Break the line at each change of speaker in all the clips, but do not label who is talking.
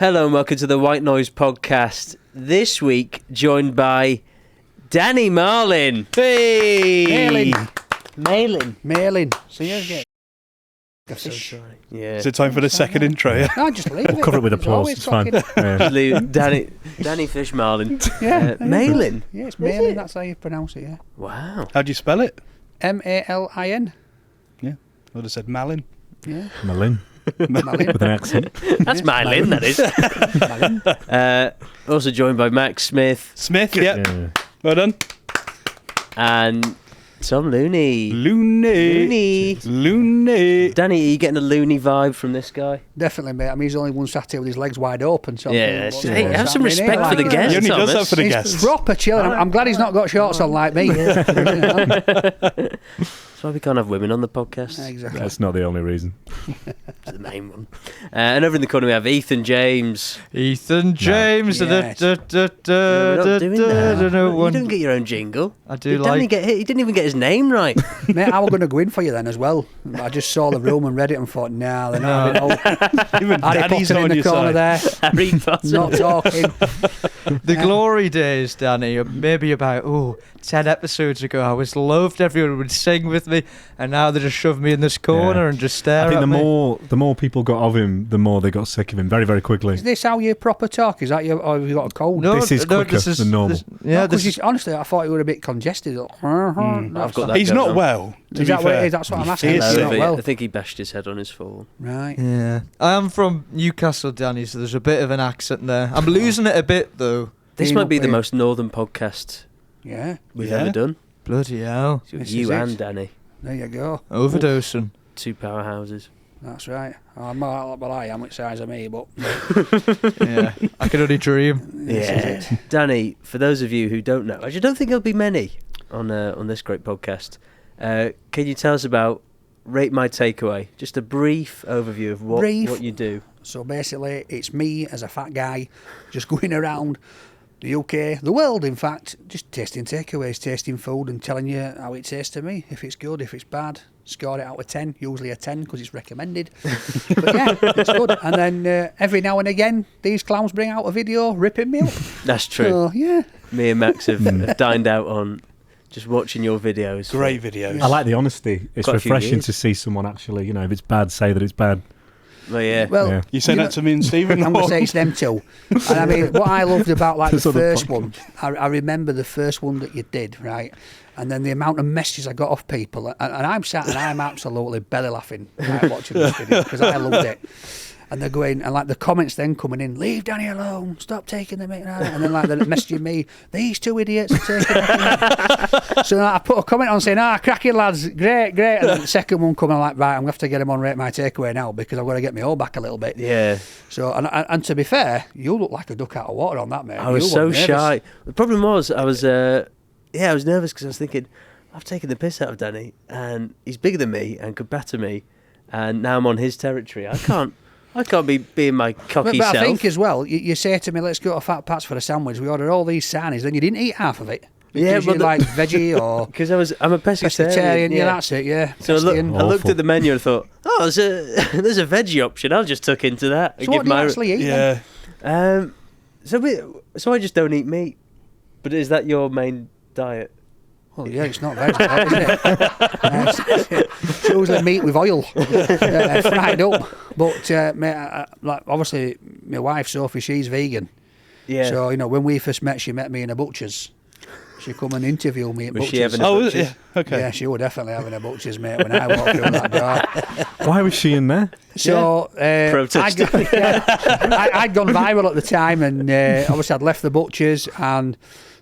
Hello and welcome to the White Noise Podcast. This week, joined by Danny Malin. Hey!
Malin. So you get
I'm so sorry. Yeah.
Is it time for the second intro? Yeah.
No, just leave it.
Cover it with applause. It's fine. Yeah.
Leave Danny Fish Malin.
Yeah.
Malin.
Yeah, it's Malin. That's how you pronounce it. Yeah.
Wow.
How do you spell it?
Malin.
Yeah. I would have said Malin.
Yeah.
Malin.
Malin.
With an accent.
That's Malin, that is.
Malin.
Also joined by Max Smith
Smith. Yep.
Yeah.
Well done.
and Tom Looney.
Looney.
Danny, are you getting a loony vibe from this guy?
Definitely, mate. I mean, he's the only one sat here with his legs wide open. So
Yeah,
what's
hey,
what's
have some
happening
respect
here?
for the
Like,
guest.
He only does
Thomas.
that for the
He's
guests.
proper chilling. I'm glad he's not got shorts on like me.
That's why we can't have women on the podcast.
Exactly.
That's not the only reason.
That's the main one. And over in the corner we have Ethan James.
Ethan James.
Yes.
No, we're not doing that. You don't get your own jingle.
I do
Did Danny
like.
get hit? He didn't even get his name right.
Mate, I was going to go in for you then as well. I just saw the room and read it and thought, nah, they're not having it.
Even
Harry
Daddy's
Potter
on
in the
your
corner
side.
there,
Harry Potter.
not talking.
The glory days, Danny, maybe about 10 episodes ago, I was loved. Everyone would sing with me, and now they just shove me in this corner
Yeah.
and just stare
I think
at me.
the more people got of him, the more they got sick of him very, very quickly.
Is this how you proper talk? Is that you, or have you got a cold?
No,
This is quicker than normal.
Honestly, I thought you were a bit congested.
I've got that.
He's
going
not
on.
well. To
Is
be
that what it
fair.
is? That's what I'm asking.
He
He's
is.
not well.
I think he bashed his head on his fall.
Right.
Yeah. I am from Newcastle, Danny, so there's a bit of an accent there. I'm losing it a bit, though.
This
Being
might
up
be the
here.
most northern podcast
Yeah.
we've
Yeah.
ever done.
Bloody hell.
With
This
you
is it.
and Danny.
There you go.
Overdosing.
Two powerhouses.
That's right. I'm not what I am, which size of me, but
Yeah. I can only dream.
this is it.
Danny, for those of you who don't know, I don't think there'll be many on this great podcast. Can you tell us about Rate My Takeaway? Just a brief overview of what you do.
So basically, it's me as a fat guy just going around the UK, the world, in fact, just tasting takeaways, tasting food and telling you how it tastes to me. If it's good, if it's bad, score it out of 10, usually a 10 because it's recommended. But yeah, it's good. And then every now and again, these clowns bring out a video ripping me up.
That's true.
So, yeah.
Me and Max have dined out on just watching your videos.
Great videos.
I like the honesty. It's
Quite a few
refreshing
years.
to see someone actually, if it's bad, say that it's bad.
Well, yeah.
Well,
Yeah.
You say
You
that
know-
to me and Stephen.
I'm going to say it's them two. And I mean, what I loved about like
This
the
other
first
podcast.
one, I remember the first one that you did, right? And then the amount of messages I got off people, and I'm sat and I'm absolutely belly laughing right, watching this video because I loved it. And they're going, and like the comments then coming in, leave Danny alone, stop taking the mic. And then like they're messaging me, these two idiots are taking it. So I put a comment on saying, cracking lads, great. And then the second one coming, I'm like, right, I'm going to have to get him on Rate My Takeaway now because I've got to get my all back a little bit.
Yeah.
So, and to be fair, you look like a duck out of water on that, mate.
I was
You
so
look nervous.
shy. The problem was, I was nervous because I was thinking, I've taken the piss out of Danny, and he's bigger than me and could batter me, and now I'm on his territory. I can't be being my cocky
But
self.
I think as well, you say to me, let's go to Fat Pat's for a sandwich. We ordered all these sarnies, then you didn't eat half of it.
Yeah,
Because
but
you like veggie or
because I'm a pescatarian.
pescatarian. Yeah,
Yeah.
that's it, yeah.
So I
Pescatarian.
looked at the menu and thought, oh, there's a veggie option. I'll just tuck into that. And
So what do you actually eat then?
Yeah.
So I just don't eat meat. But is that your main diet?
Well, yeah, it's not veg, is it? It's usually meat with oil, fried up. But mate, like obviously, my wife Sophie, she's vegan.
Yeah.
So when we first met, she met me in a butcher's. She come and interview me at
Was
butcher's.
she having a
Oh,
butcher's?
yeah. Okay.
Yeah, she was definitely having a butcher's, mate, when I walked through that door.
Why was she in there?
So
Protesting.
I'd gone viral at the time, and obviously I'd left the butchers, and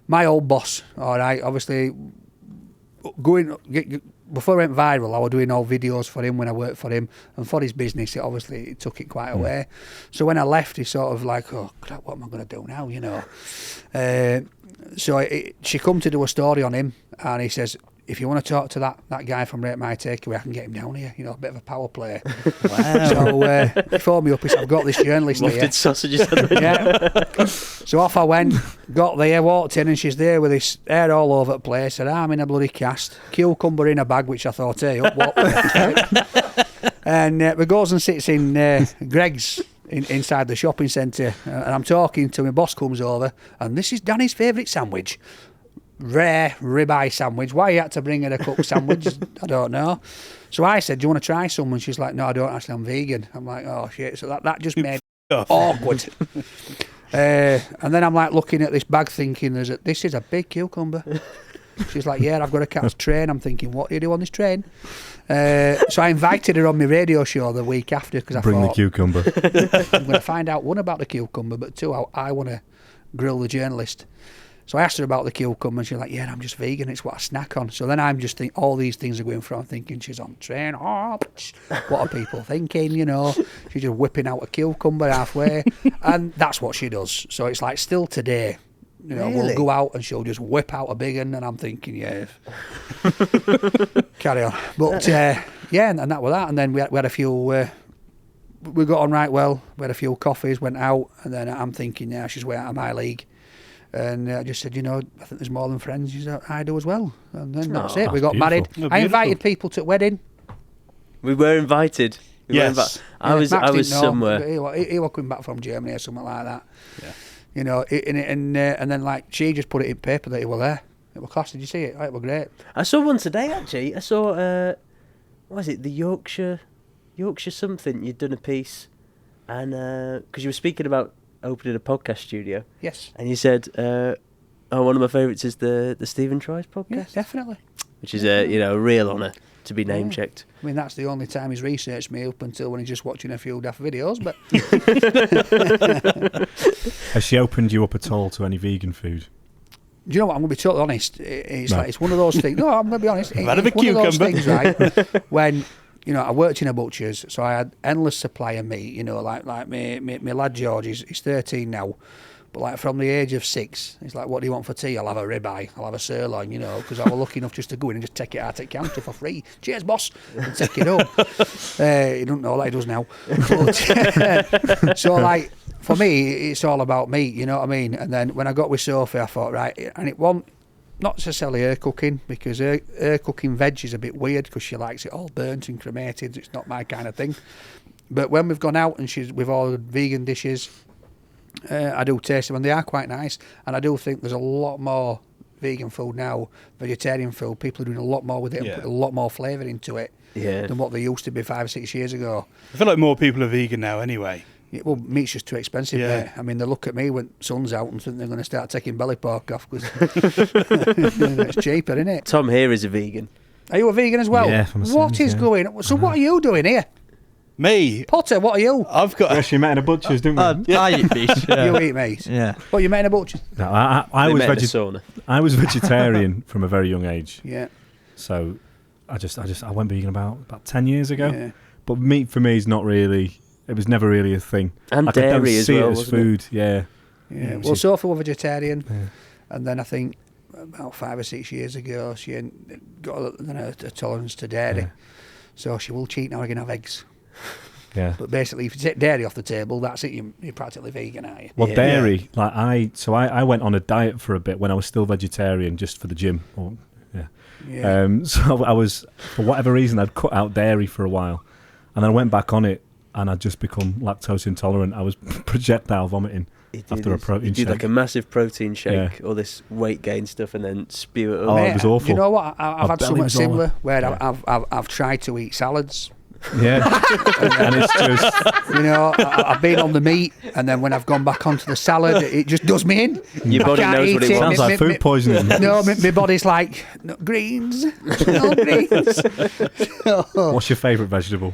my old boss, all right, obviously before I went viral, I was doing all videos for him when I worked for him, and for his business, it took it quite away. So when I left, he sort of like, oh crap, what am I going to do now? So she come to do a story on him, and he says, if you want to talk to that guy from Rate My Takeaway, I can get him down here. A bit of a power play.
Wow.
So he phoned me up. He said, I've got this journalist here.
Wafted sausages.
Yeah. So off I went, got there, walked in, and she's there with his hair all over the place. Said, I'm in a bloody cast. Cucumber in a bag, which I thought, hey, up what? And we goes and sits in Greg's inside the shopping centre, and I'm talking to my boss comes over, and this is Danny's favourite sandwich. Rare ribeye sandwich. Why you had to bring her a cooked sandwich? I don't know. So I said, do you want to try some? And she's like, no, I don't actually, I'm vegan. I'm like, oh shit. So that just made it awkward. And then I'm like looking at this bag thinking, this is a big cucumber. She's like, yeah, I've got to catch a train. I'm thinking, what do you do on this train? So I invited her on my radio show the week after because I
Bring
thought,
the cucumber.
I'm going to find out, one, about the cucumber, but two, I want to grill the journalist. So I asked her about the cucumber and she's like, yeah, I'm just vegan, it's what I snack on. So then I'm just thinking, all these things are going through. I'm thinking she's on the train. Oh, what are people thinking, you know? She's just whipping out a cucumber halfway. And that's what she does. So it's like still today, you know,
Really?
we'll go out and she'll just whip out a big one and I'm thinking, yeah, carry on. But yeah, and that was that. And then we had a few, we got on right well. We had a few coffees, went out, and then I'm thinking, yeah, she's way out of my league. And I just said, you know, I think there's more than friends. She said, I do as well. And then that's it. We got married.
beautiful.
I invited people to the wedding.
We were invited.
Yes.
I was
Max didn't know,
somewhere.
but he was coming back from Germany or something like that.
Yeah.
You know, and then like she just put it in paper that he was there. It was class. Did you see it? Oh, it was great.
I saw one today actually. I saw what was it? The Yorkshire something. You'd done a piece, and because you were speaking about opening a podcast studio,
Yes.
and you said, one of my favourites is the Stephen Tries podcast,
Yeah, definitely.
which is a real honour to be name
Yeah.
checked.
I mean, that's the only time he's researched me up until when he's just watching a few daft videos. But
Has she opened you up at all to any vegan food?
do you know what? I'm going to be totally honest. It's
No.
like it's one of those things. No, I'm going to be honest.
I've had a
It's one of those
cucumber.
things, right? When you know, I worked in a butcher's, so I had endless supply of meat. You know, like my lad George, he's 13 now, but like from the age of 6, he's like, "What do you want for tea?" I'll have a ribeye, I'll have a sirloin, you know, because I was lucky enough just to go in and just take it out at the counter for free. Cheers, boss, and take it home. He don't know that he does now. But, so like for me, it's all about meat. You know what I mean? And then when I got with Sophie, I thought, right, and it wasn't. Not necessarily her cooking, because her cooking veg is a bit weird because she likes it all burnt and cremated. It's not my kind of thing. But when we've gone out and we've ordered vegan dishes, I do taste them and they are quite nice. And I do think there's a lot more vegan food now, vegetarian food. People are doing a lot more with it and
Yeah.
put a lot more flavour into it
Yeah.
than what they used to be 5 or 6 years ago.
I feel like more people are vegan now anyway.
Yeah, well, meat's just too expensive.
Yeah.
Mate. I mean, they look at me when sun's out and think they're going to start taking belly pork off because it's cheaper, isn't it?
Tom here is a vegan.
Are you a vegan as well?
Yeah, from a
What
sense,
is
yeah.
going on? So what are you doing here?
Me,
Potter, what are you?
I've got.
We actually met in a butcher's, didn't we?
I eat meat. Yeah.
You eat meat.
Yeah.
What, you met in a butcher?
No, I
We
was
met in a sauna.
I was vegetarian from a very young age,
Yeah.
so I went vegan about 10 years ago.
Yeah.
But meat for me is not really. It was never really a thing.
And
I don't
dairy as
see
well,
it as
wasn't it?
food. Yeah.
Yeah.
which
Well,
is-
Sophie was vegetarian,
Yeah.
and then I think about 5 or 6 years ago, she got a tolerance to dairy.
Yeah.
So she will cheat now and again have eggs.
Yeah.
But basically, if you take dairy off the table, that's it. You're practically vegan, aren't you?
Well,
Yeah.
dairy, like I went on a diet for a bit when I was still vegetarian, just for the gym.
Yeah.
So I was, for whatever reason, I'd cut out dairy for a while, and then I went back on it, and I'd just become lactose intolerant. I was projectile vomiting after a protein
You do like
shake.
a massive protein shake, all this weight gain stuff, and then spew it
Oh,
up.
it was awful.
You know what? I've
My
had
belly
something
was all-
similar where
Yeah.
I've tried to eat salads.
Yeah, and it's just
You know, I've been on the meat, and then when I've gone back onto the salad, it just does me in.
Your
I
body
can't
knows what
eat
it
sounds
wants.
like food poisoning.
No, my body's like, no, greens, no greens.
What's your favourite vegetable?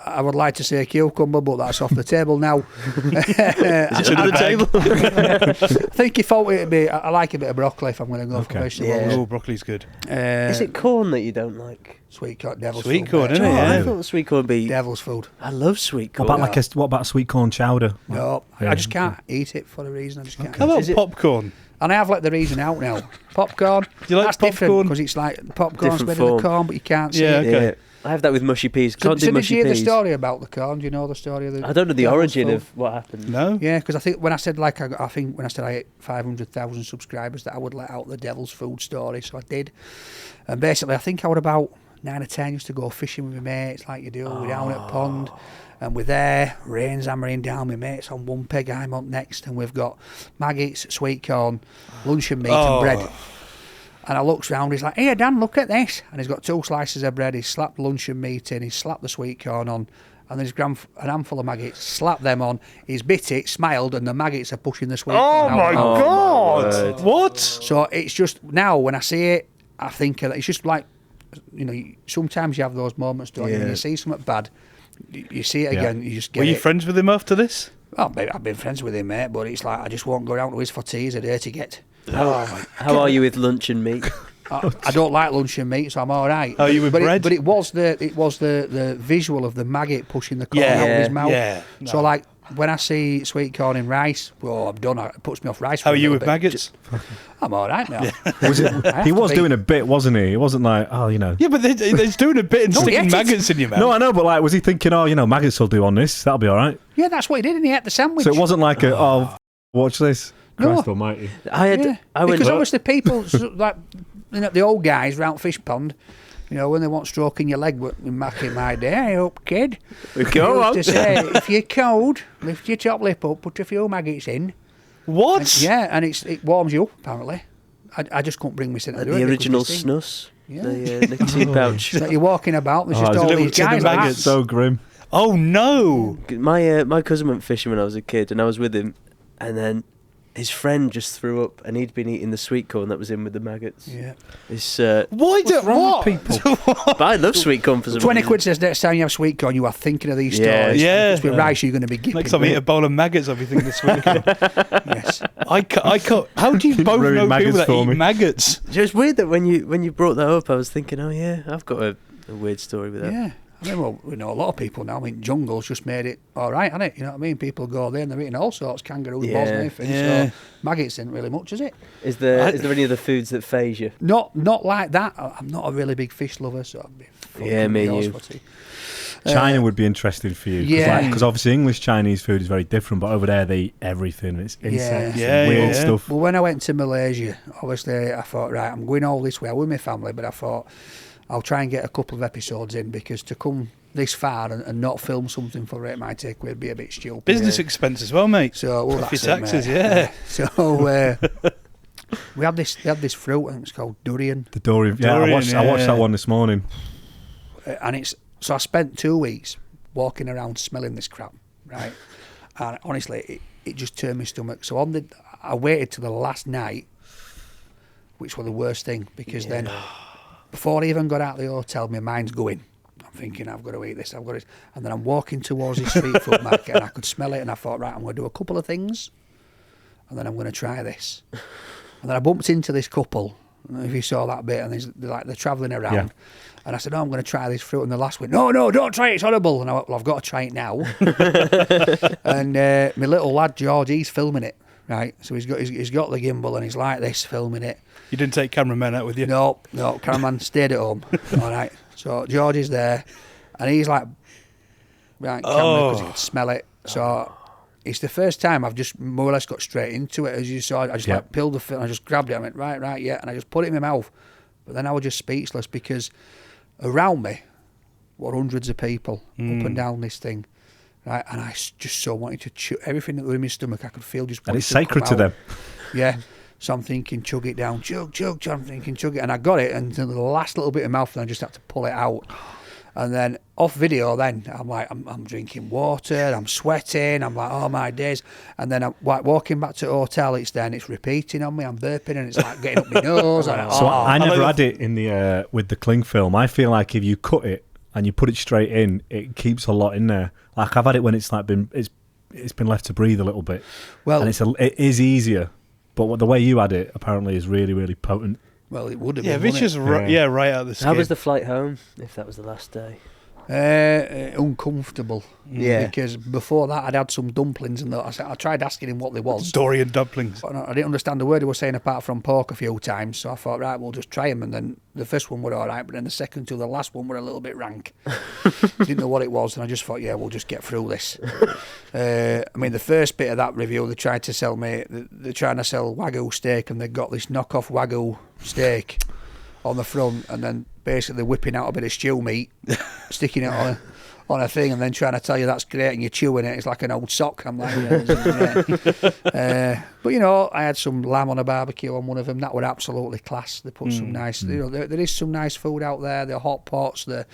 I would like to say cucumber, but that's off the table now.
Is it under the table?
I think if it'd be, I like a bit of broccoli if I'm going to go for
Okay.
vegetables.
Yeah.
Oh, broccoli's good.
Is it corn that you don't like?
Sweet corn, devil's
Sweet
food?
corn,
mate.
isn't it?
Oh, I
Yeah.
thought sweet corn would be.
Devil's food.
I love sweet
What
corn.
about what about sweet corn chowder?
No,
Yeah.
I just can't eat it for a reason. I just can't.
How about
Is it-
popcorn?
And I have let the reason out now. Popcorn.
Do you like
that's different
popcorn?
because it's like popcorn's
Different
made of
form.
the corn, but you can't see
Yeah,
it.
okay.
Yeah, I have that with mushy peas.
So,
Can't
so
do
did
mushy
you hear the
peas.
story about the corn? Do you know the story of the?
I don't know the
devil's
origin
food?
of what happened.
No.
Yeah, because I think when I said I think when I said I hit 500,000 subscribers that I would let out the devil's food story, so I did. And basically, I think I was about 9 or 10, used to go fishing with my mates like you do. We're down at pond, and we're there, rain's hammering down. My mates on one peg, I'm on next, and we've got maggots, sweet corn, luncheon meat and bread. And I looks round, he's like, "Here, Dan, look at this." And he's got 2 slices of bread, he's slapped luncheon meat in, he's slapped the sweet corn on, and there's an handful of maggots, slapped them on, he's bit it, smiled, and the maggots are pushing the sweet corn out.
My God! What?
So it's just, now when I see it, I think that it's just like, you know, sometimes you have those moments, don't you? When you see something bad, you see it again, you just get
Were you friends with him after this?
Well, I've been friends with him, mate, but it's like, I just won't go down to his for tea, he's a dirty get.
How are you with luncheon meat?
I don't like luncheon meat, so I'm all right.
How are you with bread?
But it was the visual of the maggot pushing the corn out of his mouth.
Yeah.
So like when I see sweet corn in rice, well, I'm done. It puts me off rice.
How are you with maggots?
I'm all right now.
He was doing a bit, wasn't he? It wasn't like, oh, you know.
Yeah, but he's doing a bit and sticking maggots in your mouth.
No, I know, but like, was he thinking, oh, you know, maggots will do on this? That'll be all right.
Yeah, that's what he did, and he ate the sandwich.
So it wasn't like watch this. Christ almighty.
I went
because obviously people like, you know, the old guys round fish pond, you know, when they want stroking your leg back in my day, "Hey up, kid."
We go on.
To say, if you're cold, lift your top lip up, put a few maggots in.
What?
And it warms you up, apparently. I just couldn't bring myself to do it.
The original snus.
Yeah.
The nicotine pouch.
So you're walking about, there's just
there's a
all
little
these
tin of
guys like
maggots.
that.
So grim.
Oh, no.
My cousin went fishing when I was a kid, and I was with him, and then his friend just threw up, and he'd been eating the sweet corn that was in with the maggots.
Yeah.
It's
Why do what?
People.
but I love sweet corn for some
20
reason.
quid says next time you have sweet corn, you are thinking of these
Yeah.
stories.
Yeah.
It's with rice, you're going to be gipping.
Next time I eat a bowl of maggots, I'll be thinking this week.
Yes.
I can't. How do you
Keep
both
ruining
know people
maggots
that
for
eat
me.
maggots?
It's weird that when you brought that up, I was thinking, oh yeah, I've got a weird story with that.
Yeah. I mean, well, we know a lot of people now. I mean, Jungle's just made it all right, hasn't it? You know what I mean? People go there and they're eating all sorts, kangaroos, balls and everything.
Yeah.
So maggots isn't really much, is it?
Is there any other foods that phase you?
Not like that. I'm not a really big fish lover, so I'd be
Yeah, me and you.
China would be interesting for you.
Yeah.
Because obviously English Chinese food is very different, but over there they eat everything. It's insects
Yeah,
and weird
yeah.
stuff.
Well, when I went to Malaysia, obviously I thought, right, I'm going all this way. I'm with my family, but I thought I'll try and get a couple of episodes in, because to come this far and not film something for it might take would be a bit stupid.
Business expense as well, mate.
So, well,
Off
that's
your
it,
taxes,
mate.
yeah.
So we had this fruit, and it's called durian.
The durian. Yeah, I watched that one this morning.
And it's so I spent 2 weeks walking around smelling this crap, right? And honestly, it just turned my stomach. So I waited till the last night, which was the worst thing, because then before I even got out of the hotel, my mind's going. I'm thinking, I've got to eat this, I've got to. And then I'm walking towards this street food market, and I could smell it, and I thought, right, I'm going to do a couple of things, and then I'm going to try this. And then I bumped into this couple. I don't know if you saw that bit, and they're travelling around.
Yeah.
And I said, I'm going to try this fruit. And the last went, no, don't try it, it's horrible. And I went, well, I've got to try it now. And my little lad, George, he's filming it, right? So he's got the gimbal, and he's like this, filming it.
You didn't take cameramen out with you?
No, cameraman stayed at home. All right. So George is there, and he's like, right, camera, because he could smell it. So it's the first time I've just more or less got straight into it. As you saw, I just like peeled the film, I just grabbed it, I went, right, yeah, and I just put it in my mouth. But then I was just speechless, because around me were hundreds of people up and down this thing, right? And I just so wanted to chew everything that was in my stomach. I could feel just.
And it's sacred to them.
Yeah. So I'm thinking, chug it down, chug. I'm thinking, chug it. And I got it until the last little bit of mouth, and I just had to pull it out. And then off video, then I'm like, I'm drinking water, I'm sweating, I'm like, oh my days. And then I'm like walking back to the hotel, it's repeating on me, I'm burping, and it's like getting up my nose.
So I never had it in the with the cling film. I feel like if you cut it and you put it straight in, it keeps a lot in there. Like I've had it when it's like it's been left to breathe a little bit. Well, and it is easier. But the way you had it apparently is really, really potent.
Well, it would have
Yeah,
been.
if it's just right out of the skin.
How was the flight home, if that was the last day?
Uncomfortable.
Yeah.
Because before that, I'd had some dumplings, and I tried asking him what they was.
Dorian dumplings.
But I didn't understand the word he was saying apart from pork a few times, so I thought, right, we'll just try them. And then the first one were all right, but then the second to the last one were a little bit rank. Didn't know what it was, and I just thought, yeah, we'll just get through this. I mean, the first bit of that review, they tried to sell me, they're trying to sell Wagyu steak, and they got this knockoff Wagyu steak on the front, and then basically whipping out a bit of stew meat, sticking it on a thing, and then trying to tell you that's great, and you're chewing it. It's like an old sock. I'm like, yeah, this is great. But you know, I had some lamb on a barbecue on one of them. That were absolutely class. They put some nice, you know, there is some nice food out there. The hot pots, the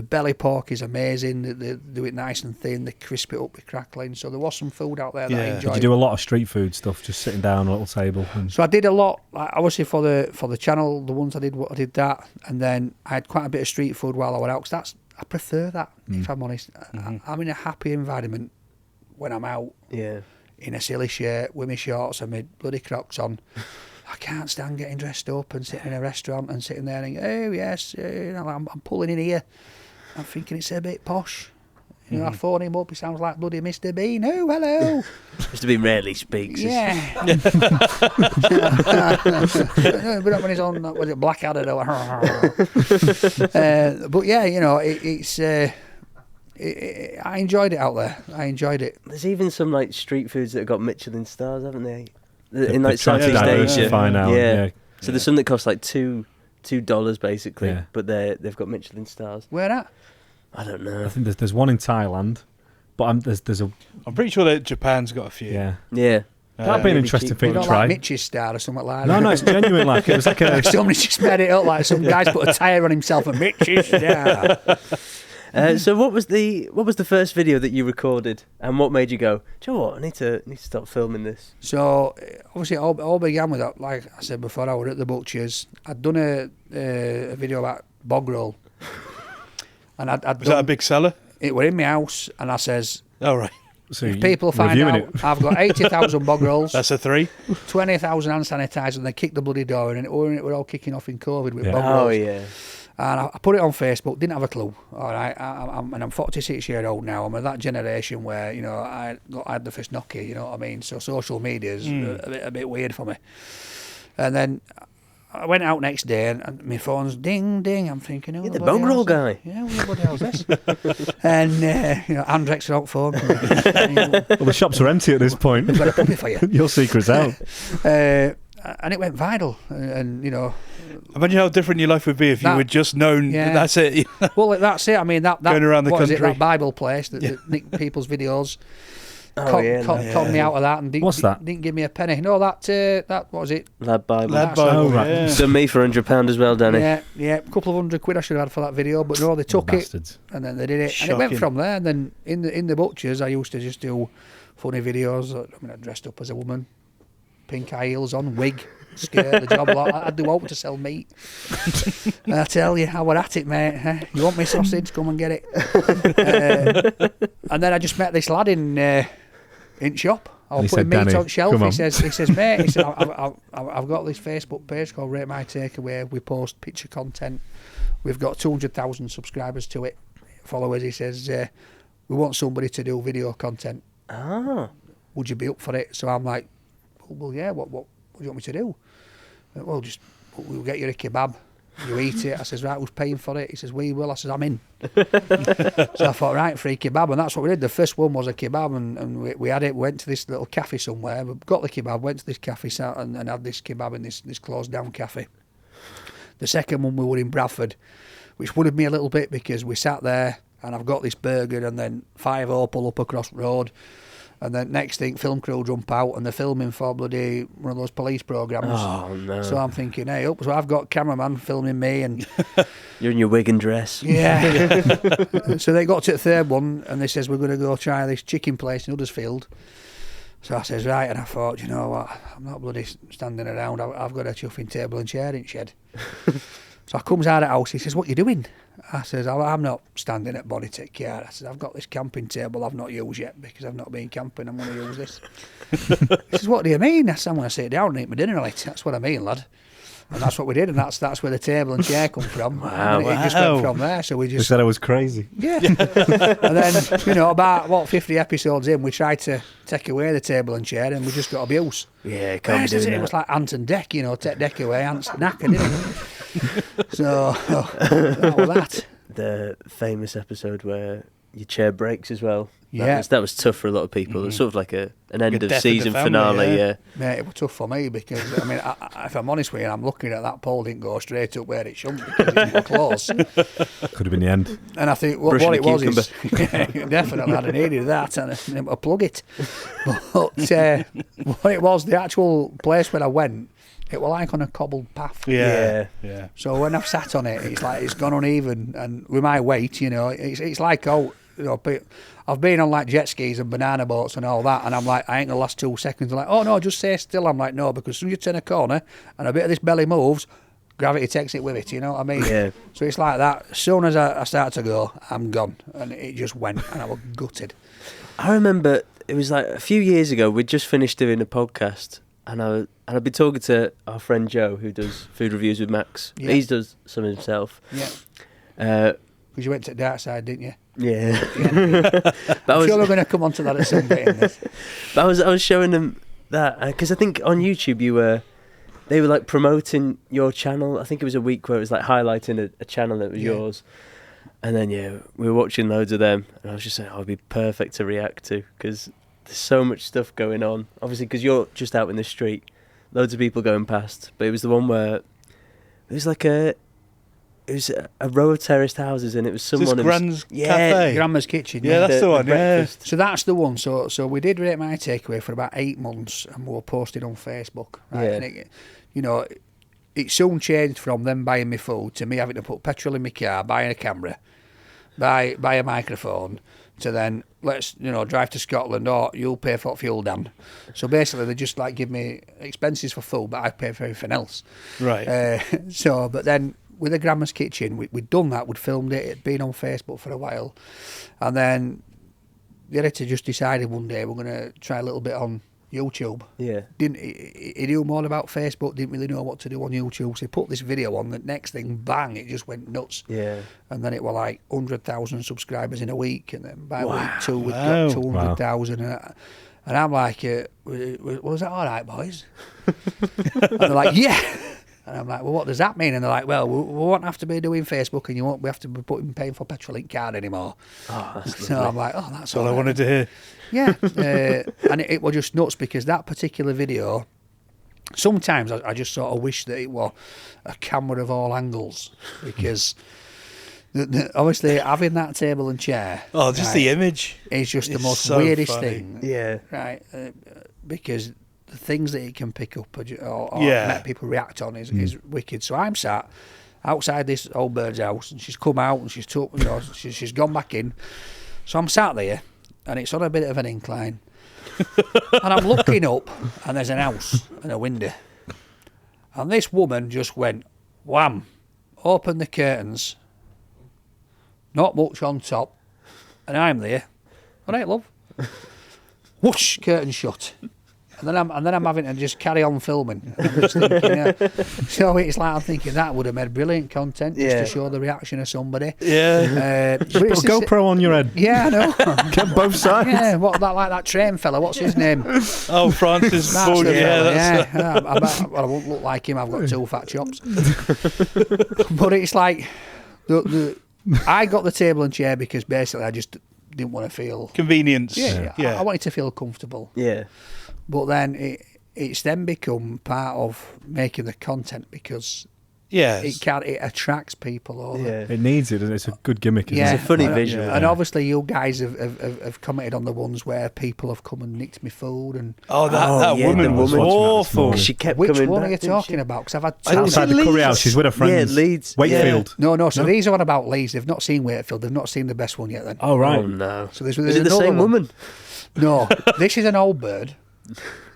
belly pork is amazing. They do it nice and thin. They crisp it up with crackling. So there was some food out there that I enjoyed.
Did you do a lot of street food stuff, just sitting down on a little table?
So I did a lot. Like, obviously for the channel, the ones I did that, and then I had quite a bit of street food while I was out. 'Cause I prefer that, if I'm honest. I'm in a happy environment when I'm out.
Yeah.
In a silly shirt, with my shorts and my bloody Crocs on. I can't stand getting dressed up and sitting in a restaurant and sitting there and oh yes, you know, I'm pulling in here. I'm thinking it's a bit posh. You know, I phone him up, he sounds like bloody Mr. Bean. Oh, hello.
Mr. Bean rarely speaks.
Yeah. But not when he's on, was it Blackadder? But yeah, you know, I enjoyed it out there. I enjoed it.
There's even some like street foods that have got Michelin stars, haven't they? In like Southeast Asia.
Now,
yeah. So there's some that cost like $2 basically,
Yeah.
but they've got Michelin stars.
Where at?
I don't know.
I think there's one in Thailand, but there's a
I'm pretty sure that Japan's got a few.
yeah.
Yeah.
That'd be an
maybe
interesting
cheap
thing
You
to
know,
try.
like Mitch's star or something like that.
No, it's genuine. Like it was like a.
Somebody just made it up like some guy's put a tyre on himself and Mitch's star.
So what was the first video that you recorded, and what made you go, do you know what, I need to stop filming this?
So obviously it all began with that. Like I said before, I was at the butcher's. I'd done a video about bog roll, and I'd
Was that a big seller?
It were in my house, and I says,
Oh, right.
So
if people find out I've got 80,000 bog rolls,
That's a 3.
20,000 hand sanitizer, and they kicked the bloody door in, and it were all kicking off in COVID with bog
Oh
rolls.
yeah.
And I put it on Facebook, didn't have a clue. All right, I'm 46 years old now. I'm of that generation where, you know, I had the first Nokia, you know what I mean? So social media is a bit weird for me. And then I went out next day and my phone's ding, ding. I'm thinking, oh,
You're the bog roll guy.
Yeah, what the hell's this? And, you know, Andrex out phone.
Well, the shops are empty at this point.
I've got a puppy for you.
Your secret's out.
And it went viral. And, you know.
Imagine how different your life would be if you had just known that's it.
Well, that's it. I mean, that
Going around the
what
country.
Is it, that Bible place that nicked people's videos. Conned me out of that and didn't give me a penny. No, that what was it?
Lad Bible.
Lad Bible,
right.
Done me for £100 as well, Danny.
Yeah, a couple of £100 I should have had for that video, but no, they took it
Bastards.
and then they did it,
Shocking.
and it went from there. And then in the butchers, I used to just do funny videos. I mean, I dressed up as a woman, pink high heels on, wig, skirt, the job lot. I'd do out to sell meat. And I tell you, I were at it, mate. You want me sausage? Come and get it. And then I just met this lad in shop. I was putting meat on shelf. He says, mate, he said, I've got this Facebook page called Rate My Takeaway. We post picture content. We've got 200,000 subscribers to it, followers. He says, we want somebody to do video content.
Ah.
Would you be up for it? So I'm like, well, yeah. What do you want me to do? Well, we'll get you a kebab. You eat it. I says, right, who's paying for it? He says, we will. I says, I'm in. So I thought, right, free kebab. And that's what we did. The first one was a kebab, and we had it. We went to this little cafe somewhere. We got the kebab, went to this cafe, sat and had this kebab in this closed down cafe. The second one, we were in Bradford, which worried me a little bit because we sat there and I've got this burger, and then 5 pull up across the road. And then next thing, film crew jump out and they're filming for bloody one of those police programmes.
Oh, no.
So I'm thinking, hey, up. So I've got cameraman filming me and...
You're in your wig and dress.
Yeah. So they got to the third one and they says, we're going to go try this chicken place in Huddersfield. So I says, right, and I thought, you know what, I'm not bloody standing around. I've got a chuffing table and chair in shed. So I comes out of the house, he says, what you doing? I says, I'm not standing at Bodytech Yard. I says, I've got this camping table I've not used yet because I've not been camping. I'm going to use this. He says, what do you mean? I said, I'm going to sit down and eat my dinner on it. That's what I mean, lad. And that's what we did, and that's where the table and chair come from.
Wow.
And it just went from there. So we
They
just
said I was crazy.
yeah. And then, you know, about 50 episodes in, we tried to take away the table and chair, and we just got abuse.
Yeah, can't be doing
It
that.
was like Ant and Deck, you know, take Deck away, Ant's knackered, didn't it? So that was that.
The famous episode where your chair breaks as well.
Yeah.
That was tough for a lot of people. It's sort of like a an end of
death
season
of the family,
family.
yeah.
Yeah.
Mate, it was tough for me because, I mean, if I'm honest with you, I'm looking at that pole didn't go straight up where it shouldn't because it was close.
Could have been the end.
And I think what it was is, definitely I'd have needed that and a plug it. But what it was, the actual place where I went, it was like on a cobbled path.
Yeah.
So when I've sat on it, it's like it's gone uneven, and with my weight, you know, it's like I've been on like jet skis and banana boats and all that, and I'm like, I ain't gonna last 2 seconds. They're like, oh no, just stay still. I'm like, no, because as soon as you turn a corner and a bit of this belly moves, gravity takes it with it. You know what I mean?
Yeah.
So it's like that. As soon as I start to go, I'm gone, and it just went, and I was gutted.
I remember it was like a few years ago. We'd just finished doing a podcast, and I'd been talking to our friend Joe, who does food reviews with Max.
Yeah.
He does some himself.
Yeah. Because you went to the dark side, didn't you?
Yeah.
I'm sure we're going to come on to that at some bit in this.
But I was showing them that because I think on YouTube they were like promoting your channel. I think it was a week where it was like highlighting a channel that was yours. And then we were watching loads of them, and I was just saying, it'd be perfect to react to because there's so much stuff going on. Obviously, because you're just out in the street, loads of people going past. But it was the one where it was like a row of terraced houses, and it was someone.
This Grand's Cafe.
Grandma's Kitchen.
Yeah, that's the one.
breakfast.
So that's the one. So we did Rate My Takeaway for about 8 months, and we were posted on Facebook. Right?
Yeah.
And it soon changed from them buying me food to me having to put petrol in my car, buying a camera, buy a microphone, to then let's drive to Scotland, or you'll pay for fuel, Dan. So basically, they just like give me expenses for food, but I pay for everything else.
Right.
But then with the Grandma's Kitchen, we'd done that, we'd filmed it, it'd been on Facebook for a while, and then the editor just decided one day we're going to try a little bit on YouTube.
Yeah.
He knew more about Facebook, didn't really know what to do on YouTube, so he put this video on. The next thing, bang, it just went nuts.
Yeah.
And then it was like 100,000 subscribers in a week, and then by week 2 we'd
Wow.
got 200,000. And I'm like, was that all right, boys? And they're like, yeah. And I'm like, well, what does that mean? And they're like, well, we won't have to be doing Facebook, and you won't have to be paying for petrol in card anymore.
Oh, that's
So
lovely.
I'm like, oh, that's
All I
right.
wanted to hear.
Yeah, and it was just nuts because that particular video, sometimes I just sort of wish that it was a camera of all angles because obviously having that table and chair.
Oh, just the image.
It's just the
It's
most
so
weirdest
funny.
thing.
Yeah.
Right, because the things that it can pick up or make people react on is wicked. So I'm sat outside this old bird's house, and she's come out and she's gone back in. So I'm sat there, and it's on a bit of an incline, and I'm looking up, and there's an house and a window, and this woman just went wham, opened the curtains, not much on top, and I'm there. All right, love. Whoosh, curtain shut. And then I'm having to just carry on filming. And I'm just thinking, so it's like I'm thinking that would have made brilliant content just to show the reaction of somebody.
Yeah.
But
Put a
it's
GoPro on your head.
Yeah, I know.
Get both sides.
Yeah, like that train fella. What's his name?
Oh, Francis
That's
Ford.
the
Yeah,
fella,
that's
I won't look like him. I've got 2 fat chops. But it's like I got the table and chair because basically I just didn't want to feel
convenience.
Yeah. I wanted to feel comfortable.
Yeah.
But then it's then become part of making the content because it attracts people over.
Yeah.
It needs it, and it's a good gimmick. Isn't
Yeah,
it?
It's a funny visual.
And obviously you guys have commented on the ones where people have come and nicked me food and.
That woman was
woman.
awful.
She kept
Which
coming
one
back,
are you
didn't
talking
she?
about? Because I've had
Outside the curry house, she's with her friends.
Yeah, Leeds.
Wakefield.
No. So these are on about Leeds. They've not seen Wakefield. They've not seen the best one yet. Then.
Oh right.
Oh no.
So there's
Is it the
another
same
one.
woman?
No, this is an old bird,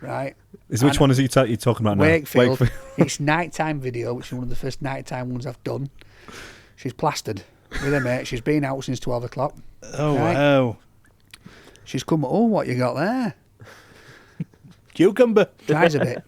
right?
Which one is you're talking about now?
Wakefield. It's nighttime video, which is one of the first nighttime ones I've done. She's plastered with her mate. She's been out since 12 o'clock.
Oh,
right?
wow.
She's come, oh, what you got there?
Cucumber.
Tries a bit.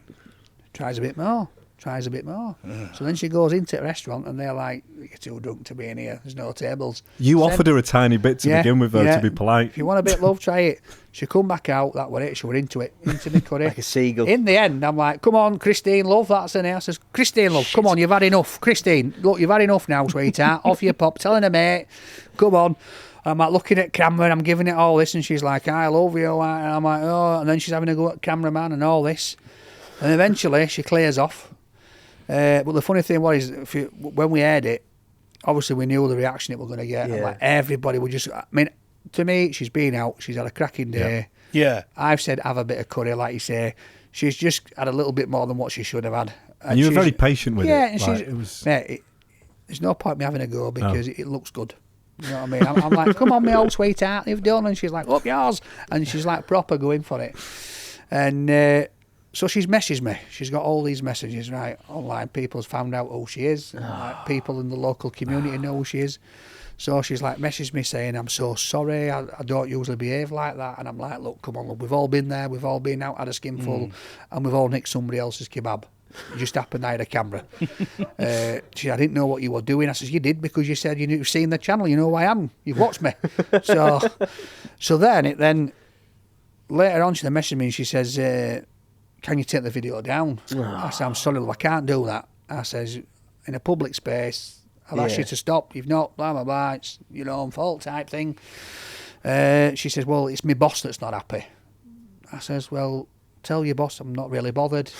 Tries a bit more. Tries a bit more. So then she goes into the restaurant and they're like, you're too drunk to be in here. There's no tables.
You
So
offered her a tiny bit to begin with, though, to be polite.
If you want a bit, love, try it. She come back out, that was it. She were into it, into the curry.
Like a seagull.
In the end, I'm like, come on, Christine, love, that's her name. I says, Christine, love, come on, you've had enough. Christine, look, you've had enough now, sweetheart. Off your pop, telling her mate, come on. I'm like looking at camera and I'm giving it all this, and she's like, I love you. And I'm like, oh, and then she's having a go at cameraman and all this. And eventually she clears off. But the funny thing was, when we aired it, obviously we knew the reaction it was going to get.
Yeah.
And like everybody would just, I mean, to me, she's been out, she's had a cracking day.
Yeah.
I've said have a bit of curry, like you say. She's just had a little bit more than what she should have had.
And you were very patient with it.
Yeah, and
like,
she's,
it was.
mate, there's no point me having a go because it looks good. You know what I mean? I'm like, come on, me old sweetheart, you've done. And she's like, up yours. And she's like proper going for it. And so she's messaged me. She's got all these messages, right, online. People's found out who she is. And, like, people in the local community know who she is. So she's like messaged me saying, I'm so sorry, I don't usually behave like that. And I'm like, look, come on, look, we've all been there. We've all been out, had a skinful, and we've all nicked somebody else's kebab. It just happened I had a camera. She, I didn't know what you were doing. I said, you did because you said you've seen the channel. You know who I am. You've watched me. So then later on she messaged me and she says, can you take the video down? I said, I'm sorry, I can't do that. I says, in a public space, I've asked you to stop. You've not, blah, blah, blah. It's your own fault type thing. She says, well, it's my boss that's not happy. I says, well, tell your boss I'm not really bothered.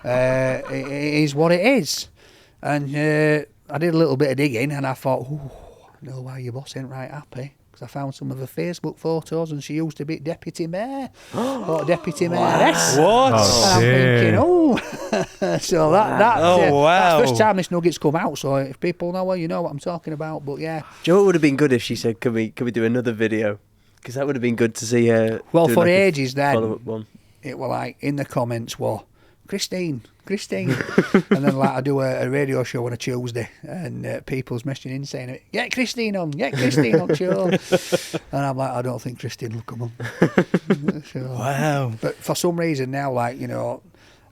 It is what it is. And I did a little bit of digging and I thought, I know why your boss ain't right happy. Because I found some of her Facebook photos and she used to be deputy mayor or deputy mayoress.
What?
I'm thinking, so that's the first time this nugget's come out. So if people know, well, you know what I'm talking about. But yeah.
Do you know what would have been good if she said, can we do another video? Because that would have been good to see her.
Well, for like ages then,
one.
It were like in the comments were, Christine. And then like I do a radio show on a Tuesday and people's messaging in saying, get Christine on show. And I'm like, I don't think Christine will come on. So,
Wow.
But for some reason now, like, you know,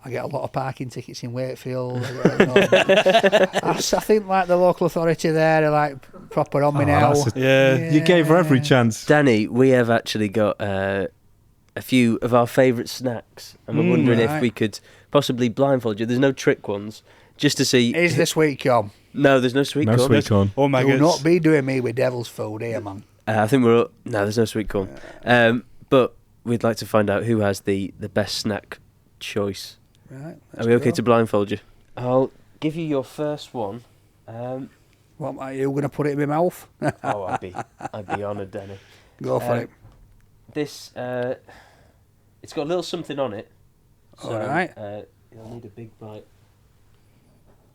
I get a lot of parking tickets in Wakefield. I think like the local authority there are like proper on me now.
You gave her every chance.
Danny, we have actually got a few of our favourite snacks, and we're wondering if we could possibly blindfold you. There's no trick ones, just to see.
Is the sweet corn?
No, there's no sweet corn.
No sweet corn.
Oh my
goodness.
goodness.
You'll not be doing me with devil's food here, man.
I think no, there's no sweet corn. But we'd like to find out who has the best snack choice.
Right.
Are we okay to blindfold you? I'll give you your first one.
What are you going to put it in my mouth?
Oh, I'd be honoured, Danny.
Go for it.
This, it's got a little something on it. So,
all right.
You'll need a big bite.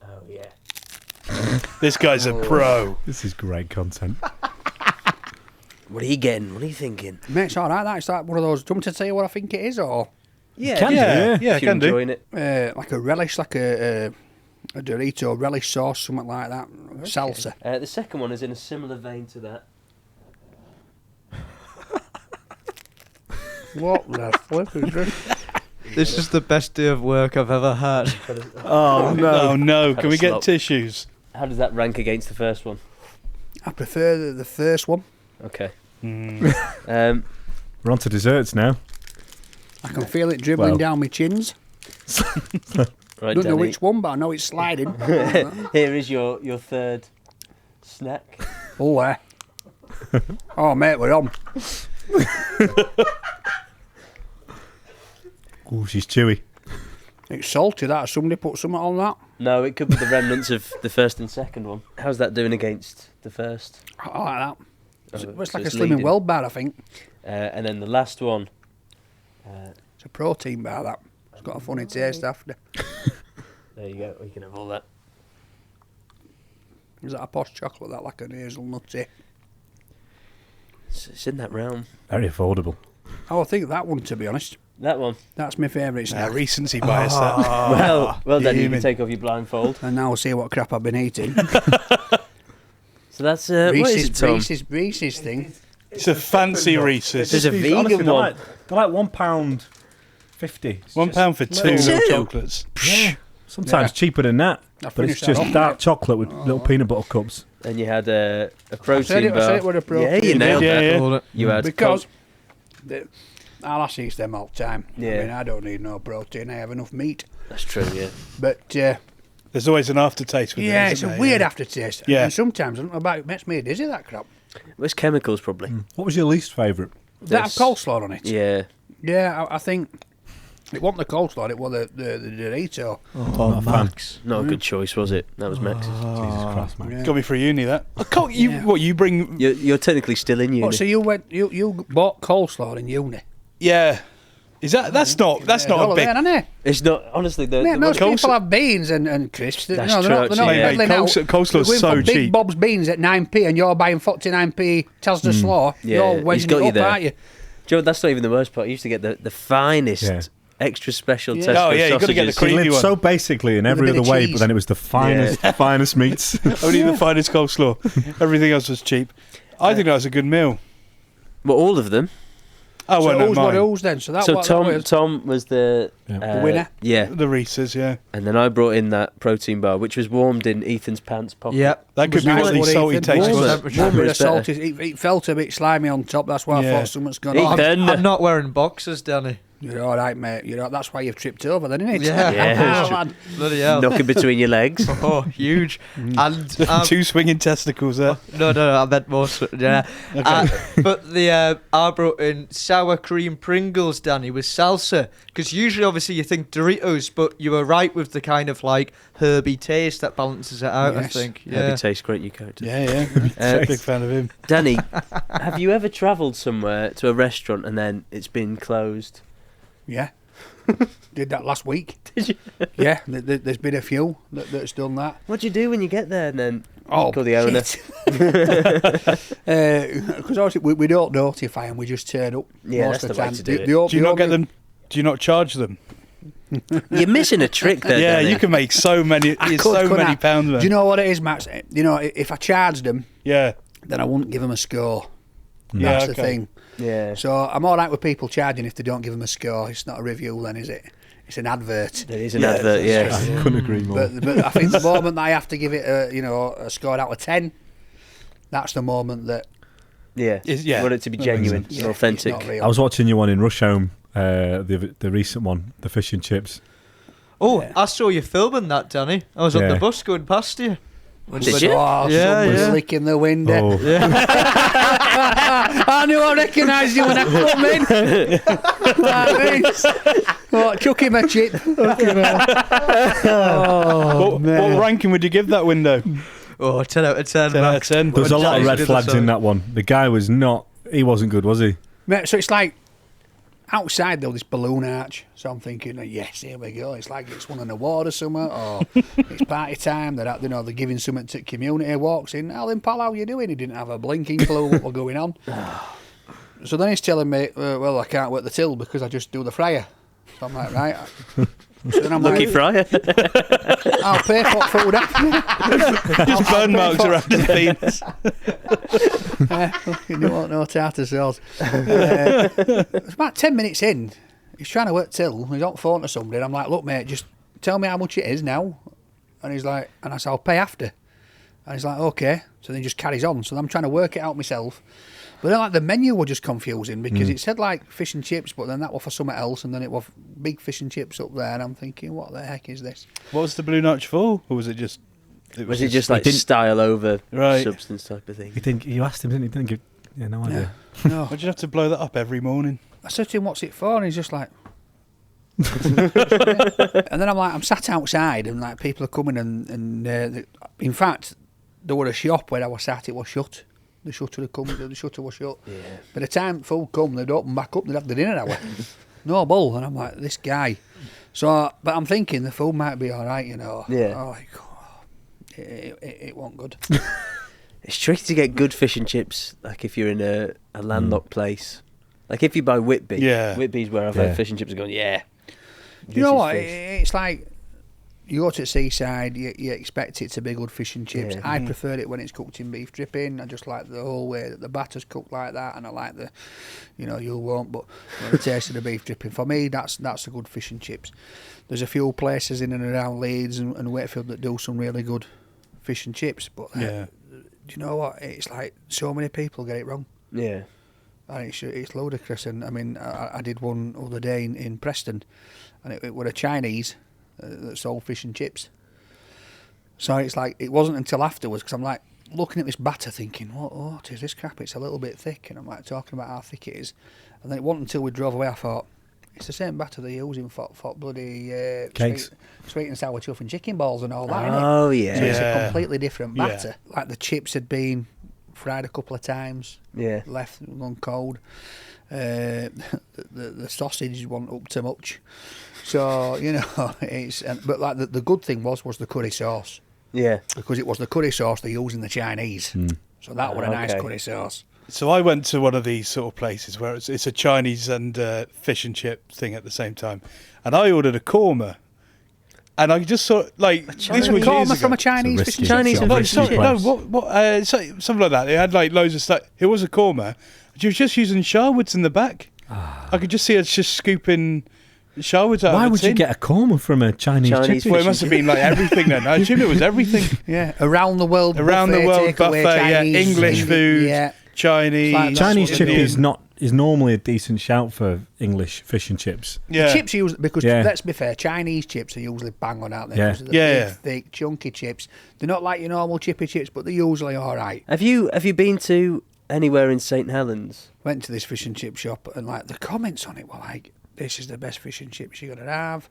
Oh yeah.
This guy's a pro.
This is great content.
What are you getting? What are you thinking?
Mate, it's all right. That's like one of those. Do you want me to tell you what I think it is, or?
Yeah,
Can do, yeah.
Yeah,
if you're
can do.
enjoying it.
Like a relish, like a Dorito relish sauce, something like that. Okay. Salsa.
The second one is in a similar vein to that.
What the flip is this?
This is the best day of work I've ever had.
Oh no! Can we get
slop.
tissues?
How does that rank against the first one?
I prefer the first one.
Okay.
We're on to desserts now.
I can feel it dribbling down my chins.
Right,
Don't know
Danny.
which one, but I know it's sliding.
Here is your third snack.
Oh, oh, mate, we're on.
Oh, she's chewy.
It's salty, that. Somebody put something on that.
No, it could be the remnants of the first and second one. How's that doing against the first?
I like that. It's
so
like a
it's
Slimming
leading.
Well bar, I think.
And then the last one.
It's a protein bar, that. It's got a funny taste after.
There you go. We can have all that.
Is that a posh chocolate, that, like an hazelnutty?
It's in that realm.
Very affordable.
Oh, I think that one, to be honest.
That's one.
That's my favourite snack.
Recency bias.
Well, then you
human.
can take off your blindfold.
And now we'll see what crap I've been eating.
So that's what is it, Tom?
Reese's thing.
It's a fancy Reese's.
There's a vegan
honestly,
one.
They're like £1.50. It's
£1 for two
Two?
milk chocolates.
Yeah. Sometimes cheaper than that. But it's
finished that
just
off,
dark
mate.
chocolate with little peanut butter cups.
And you had a protein
said it
bar.
with a protein.
Yeah, you nailed
Yeah,
that.
yeah.
You had
Because our lass eats them all the time.
Yeah.
I mean, I don't need no protein. I have enough meat.
That's true. Yeah.
But
There's always an aftertaste with it.
yeah, it's
isn't
a
there?
weird aftertaste.
Yeah.
And sometimes I don't know about it makes me dizzy, that crap.
It's chemicals, probably.
What was your least favourite?
That have coleslaw on it?
Yeah.
Yeah, I think it wasn't the coleslaw, it was the Dorito.
Oh, Max.
Not a good choice, was it? That was Max's.
Jesus Christ, man.
Yeah.
Got me for uni, that. I can't, you bring...
You're technically still in uni.
What, so you bought coleslaw in uni?
Yeah. Is that's not a big...
Isn't it?
It's not, honestly,
Most people have beans and crisps.
That's
they're
true,
not peddling out.
Coleslaw's
We're
so
Big
cheap.
Bob's beans at 9p and you're buying 49p Tesla slaw.
Yeah,
You're
he's
wedging
got
it
you
up,
there.
aren't you?
Joe, that's not even the worst part. You used to get the finest, extra special Tesco
Oh, yeah, you've got to get the
sausages.
creamy
He lived
one.
so basically in every
bit
other
of
way,
cheese.
but then it was the finest meats.
Only the finest coleslaw. Everything else was cheap. I think that was a good meal.
Well, all of them.
Oh, well,
So
no,
who's
mine.
what who's then? So that
So
what that was.
Tom was the
winner?
Yeah,
The Reese's, yeah.
and then I brought in that protein bar, which was warmed in Ethan's pants pocket.
Yep.
That could be
nice
what the
one,
salty
Ethan.
taste
Warmer.
was.
Warmer
Bit of
is better.
salt. It felt a bit slimy on top. That's why I
Yeah.
thought something's gone
Ethan.
on.
Then-
I'm not wearing boxers, Danny.
You're all right, mate. That's why you've tripped over, then, isn't it?
Yeah.
Yeah.
lad.
Bloody hell.
Knocking between your legs.
Oh, huge. And
Two swinging testicles there.
no, I meant more. Yeah. But I brought in sour cream Pringles, Danny, with salsa. Because usually, obviously, you think Doritos, but you were right with the kind of like herby taste that balances it out, I
Yes.
think.
Yeah.
Yeah.
Tastes great, you character.
Yeah. Big fan of him.
Danny, have you ever travelled somewhere to a restaurant and then it's been closed?
Yeah. Did that last week.
Did you?
Yeah, there's been a few that's done that.
What do you do when you get there and then
Oh,
call the owner?
Because obviously we don't notify them, we just turn up
Yeah,
most
that's
of
the
the
way
time.
to do it.
Do you not get them? Do you not charge them?
You're missing a trick there,
Yeah,
Danny.
you can make so many
couldn't I?
pounds, man.
Do you know what it is, Max? You know, if I charged them,
Yeah.
then I wouldn't give them a score.
Yeah,
That's the
okay.
thing.
Yeah.
So I'm all right with people charging if they don't give them a score. It's not a review then, is it? It's an advert.
There is an advert, yeah.
I couldn't agree more.
But I think the moment that I have to give it a score out of 10, that's the moment that
Yeah.
Yeah.
You want it to be genuine
yeah,
and authentic.
it's not real.
I was watching you one in Rush Home, the recent one, the fish and chips.
Oh,
Yeah.
I saw you filming that, Danny. I was on
Yeah.
the bus going past you.
Did you?
Oh,
Yeah,
somebody's
yeah.
licking the window.
Oh,
I knew I recognised you when I come in. Oh, chuck him a chip.
What ranking would you give that window?
Oh, 10 out of 10.
10 out of
Max.
10.
there was a lot of
Danny's
red
good,
flags
sorry.
in that one. The guy he wasn't good, was he?
Mate, so it's like outside though, this balloon arch. So I'm thinking, yes, here we go. It's like it's won an award or something, or it's party time. They're giving something to community. Walks in, Alan pal, how you doing? He didn't have a blinking clue what was going on. So then he's telling me, well, I can't work the till because I just do the fryer. So I'm like, right. So then I'm
Lucky
like,
Fryer.
I'll pay for food after.
Just burn marks around his penis.
You don't want no tartar sauce. It's about 10 minutes in. He's trying to work till. He's on the phone to somebody. And I'm like, look, mate, just tell me how much it is now. And he's like, and I said, I'll pay after. And he's like, okay. So then he just carries on. So I'm trying to work it out myself. But then, like, the menu was just confusing because it said like fish and chips, but then that was for something else, and then it was big fish and chips up there. And I'm thinking, what the heck is this?
What was the Blue Notch for? Or was it just...
Was it just like style over
Right.
substance type of thing?
You asked him, didn't you? Didn't give no idea.
No.
Why'd you have to blow that up every morning?
I said to him, what's it for? And he's just like... And then I'm sat outside and like people are coming and in fact there was a shop where I was sat, it was shut. The shutter had come, the shutter was shut.
Yeah.
By the time food come, they'd open back up, they'd have the dinner hour. No bull. And I'm like, this guy. So, but I'm thinking the food might be all right, you know.
Yeah.
Oh, it wasn't good.
It's tricky to get good fish and chips, like if you're in a landlocked place. Like if you buy Whitby.
Yeah.
Whitby's where I've had fish and chips and gone, yeah.
You know what? It's like you go to the seaside, you expect it to be good fish and chips.
Yeah.
I prefer it when it's cooked in beef dripping. I just like the whole way that the batter's cooked like that, and I like the, you won't, but the taste of the beef dripping. For me, that's a good fish and chips. There's a few places in and around Leeds and Wakefield that do some really good fish and chips, but
Yeah.
do you know what? It's like so many people get it wrong.
Yeah.
And it's ludicrous. And I mean, I did one other day in Preston, and it was a Chinese that sold fish and chips. So it's like, it wasn't until afterwards, because I'm like, looking at this batter thinking, what is this crap? It's a little bit thick. And I'm like talking about how thick it is. And then it wasn't until we drove away I thought, it's the same batter they're using for bloody sweet and sour chuff and chicken balls and all that, innit?
Oh, yeah.
So it's a completely different batter. Like the chips had been fried a couple of times, left gone cold. The sausage wasn't up to much. So, you know, but like the good thing was the curry sauce.
Yeah.
Because it was the curry sauce they use in the Chinese. So that was a nice curry sauce.
So I went to one of these sort of places where it's a Chinese and fish and chip thing at the same time, and I ordered a korma, and I just saw like this was
korma from a Chinese fish and chip.
Something like that. It had like loads of stuff. It was a korma. She was just using Sharwoods in the back. I could just see her just scooping Sharwoods out.
Why
of
would you get a korma from a Chinese chip?
Well, it must have been like everything then. I assume it was everything.
Yeah, around the world
buffet,
Chinese,
English food, Chinese.
Chinese chip is normally a decent shout for English fish and chips.
Yeah, the chips usually, because let's be fair, Chinese chips are usually bang on out there.
Yeah,
big, thick, chunky chips. They're not like your normal chippy chips, but they're usually all right.
Have you been to anywhere in St Helens?
Went to this fish and chip shop, and like the comments on it were like, "This is the best fish and chips you're gonna have.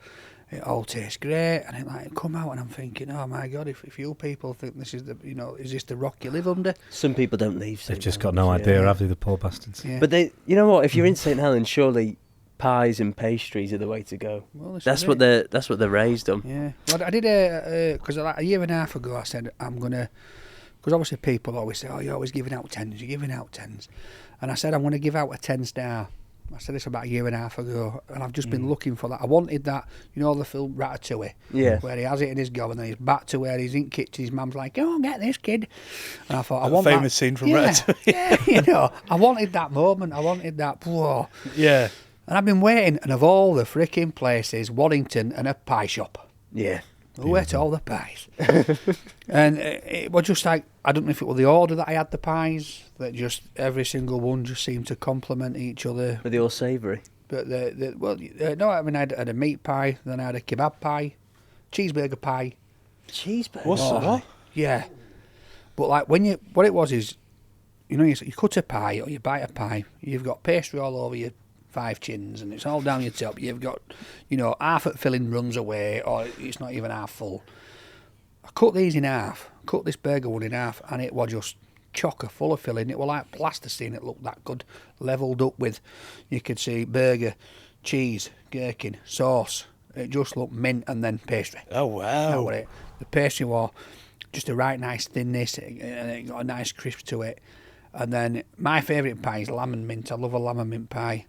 It all tastes great." And it like come out, and I'm thinking, oh my god, if you people think this is is this the rock you live under?
Some people don't leave.
They've just got no idea, have they, the poor bastards?
Yeah.
But you know what? If you're in St Helens, surely pies and pastries are the way to go.
Well,
that's what they're raised on.
Yeah. Well, I did because like a year and a half ago, I said I'm gonna, because obviously people always say, oh, you're always giving out 10s, you're giving out 10s, and I said I'm going to give out a 10-star. I said this about a year and a half ago, and I've just been looking for that. I wanted that, the film Ratatouille, where he has it in his gob, and then he's back to where he's in kitchen. His mum's like, "Oh, get this, kid," and I thought, I want
famous scene from Ratatouille.
Yeah, I wanted that moment. I wanted that. Whoa.
Yeah.
And I've been waiting, and of all the freaking places, Waddington and a pie shop.
Yeah.
Who ate all the pies? And it was just like, I don't know if it was the order that I had the pies, that just every single one just seemed to complement each other.
Were they all savoury?
But no, I mean, I had a meat pie, then I had a kebab pie, cheeseburger pie.
Cheeseburger?
What's that?
Yeah. But like what it was is, you cut a pie or you bite a pie, you've got pastry all over your 5 chins, and it's all down your top. You've got, half at filling runs away, or it's not even half full. I cut these in half, cut this burger one in half, and it was just chocker full of filling. It was like plasticine. It looked that good, levelled up with, you could see burger, cheese, gherkin, sauce. It just looked mint, and then pastry.
Oh wow!
That was it. The pastry was just a right nice thinness, and it got a nice crisp to it. And then my favourite pie is lamb and mint. I love a lamb and mint pie.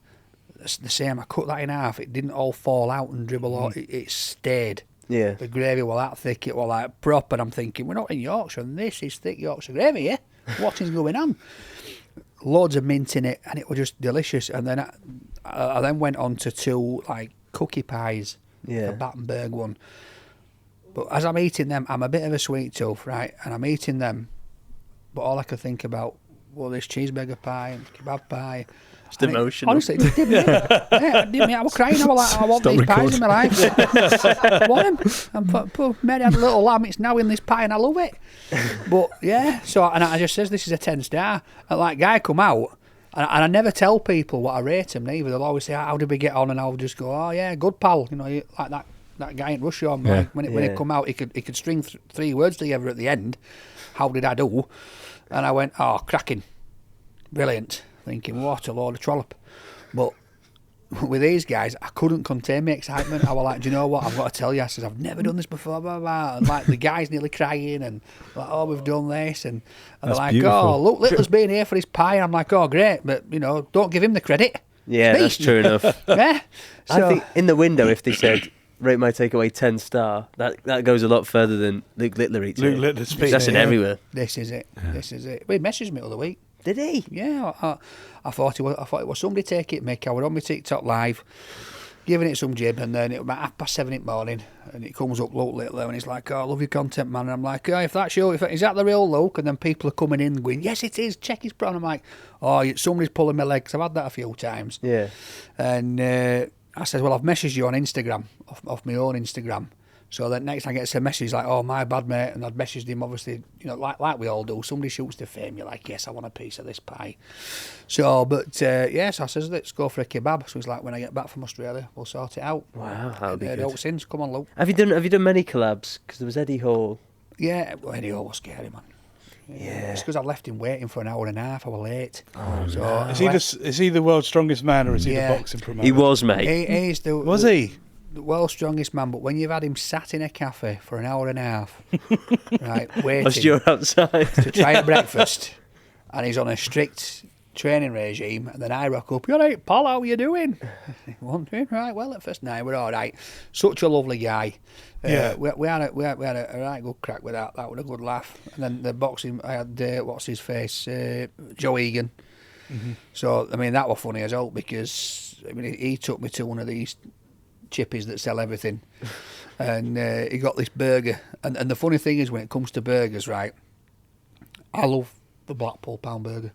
It's the same. I cut that in half. It didn't all fall out and dribble out. It stayed.
Yeah.
The gravy was that thick. It was like proper. I'm thinking, we're not in Yorkshire, and this is thick Yorkshire gravy, yeah? What is going on? Loads of mint in it, and it was just delicious. And then I then went on to 2 like cookie pies.
Yeah.
The Battenberg one. But as I'm eating them, I'm a bit of a sweet tooth, right? And I'm eating them, but all I could think about was this cheeseburger pie and kebab pie.
Just emotional.
Honestly, it did me. It did me. I was crying. I was like, I want these pies in my life. I want them. Mary had a little lamb. It's now in this pie, and I love it. But yeah, so and I just says this is a 10-star. And like guy come out, and I never tell people what I rate them neither. They'll always say, "How did we get on?" And I'll just go, "Oh yeah, good pal." Like that guy in Russia. Like, when it come out, he could string 3 words together at the end. How did I do? And I went, "Oh, cracking, brilliant." Thinking, what a load of trollop. But with these guys, I couldn't contain my excitement. I was like, do you know what? I've got to tell you. I said, I've never done this before, blah, blah. And like the guy's nearly crying, and like, oh, we've done this. And they're like,
beautiful.
Oh, look, Little's been here for his pie. And I'm like, oh, great. But, don't give him the credit.
Yeah, that's true enough.
Yeah.
I think in the window, if they said, rate my takeaway 10-star, that goes a lot further than Luke Littler eats.
Luke Littler speaks.
That's in everywhere.
This is it. Yeah. This is it. He messaged me the other week.
Did he?
Yeah, I thought it was somebody take it, Mick. I was on my TikTok live, giving it some jib, and then it was about 7:30 in the morning, and it comes up Luke Littler, and he's like, "Oh, I love your content, man." And I'm like, "Oh, if that's you, is that the real Luke?" And then people are coming in going, "Yes, it is. Check his pro." I'm like, "Oh, somebody's pulling my legs." I've had that a few times.
Yeah.
And I said, "Well, I've messaged you on Instagram, off my own Instagram, So then next I get some message like, oh, my bad, mate. And I'd messaged him, obviously, like we all do. Somebody shoots to fame, you're like, yes, I want a piece of this pie. So, so I says, let's go for a kebab. So he's like, when I get back from Australia, we'll sort it out.
Wow, that'll be good.
Out since. Come on, Luke.
Have you done many collabs? Because there was Eddie Hall.
Yeah, well, Eddie Hall was scary, man.
Yeah.
It's because I left him waiting for an hour and a half. I was late.
Oh,
so
no.
Is he the world's strongest man, or is he the boxing promoter?
He was, mate.
He's
Was he?
The world's strongest man, but when you've had him sat in a cafe for an hour and a half, right, waiting
Whilst you're outside
to try a breakfast, and he's on a strict training regime, and then I rock up, "You're right, Paul, how are you doing?" Wondering, right, well, at first night we're all right. Such a lovely guy.
Yeah.
We had a right good crack with that. That was a good laugh. And then the boxing, I had what's his face, Joe Egan.
Mm-hmm.
So I mean that was funny as well, because I mean he took me to one of these chippies that sell everything, and he got this burger. And the funny thing is, when it comes to burgers, right, I love the Blackpool pound burger.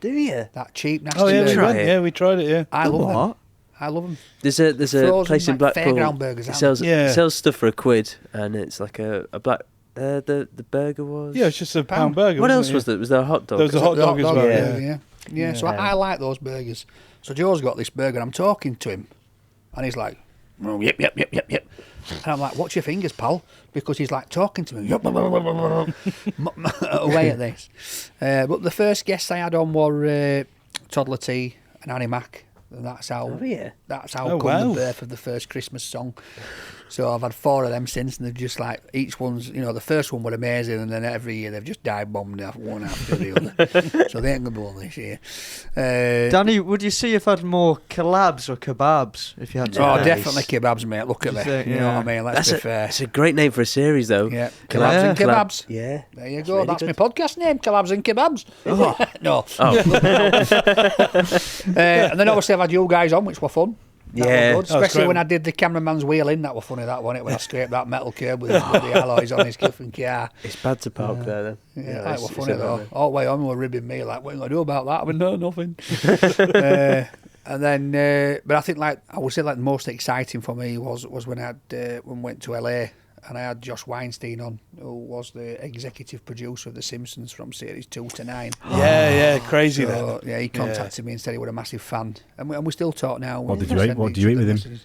Do you?
That cheap, nasty
it.
burger.
we tried it. Yeah,
I love
What?
them. I love them.
There's a
Frozen,
place in
like,
Blackpool.
fairground burgers,
It
aren't
sells sells stuff for £1, and it's like a black. The burger was.
yeah, it's just a pound burger.
What else
wasn't
was there? Was there a hot dog?
There was a hot dog as well.
burger,
Yeah.
yeah. So I like those burgers. So Joe's got this burger. I'm talking to him, and he's like, "Oh, yep. And I'm like, "Watch your fingers, pal," because he's like talking to me away at this. But the first guests I had on were Toddler T and Annie Mac. And that's how
Oh,
come
wow.
the birth of the first Christmas song. So I've had 4 of them since, and they're just like, each one's, the first one were amazing, and then every year they've just dive bombed one after the other. So they ain't going to be one this year.
Danny, would you see if I had more collabs or kebabs if you had to?
Oh,
Nice.
definitely kebabs, mate. Look at me.
think,
You know
yeah.
what I mean? Let's be fair.
That's a great name for a series, though.
Yeah, collabs and
Collab-
kebabs.
Yeah.
There you
That's
go.
really
That's
good.
my podcast name, Collabs and Kebabs. No.
Oh.
And then obviously I've had you guys on, which were fun. That
Yeah.
was good.
That was
Especially
great.
when I did the cameraman's wheeling. That was funny, that wasn't it? When I scraped that metal curb with the alloys on his different car.
It's bad to park there, then.
Yeah, that
it's-
was
it's
funny
a
though.
bit.
All the way on, we were ribbing me like, "What are you gonna do about that?" I went, "No, nothing." And then, but I think I would say the most exciting for me was when I had when we went to LA, and I had Josh Weinstein on, who was the executive producer of The Simpsons from series 2 to 9.
Yeah, crazy
So,
that.
yeah, he contacted me and said he was a massive fan, and we still talk now.
What did
We
you eat?
send
What did
each
you eat
other
with him?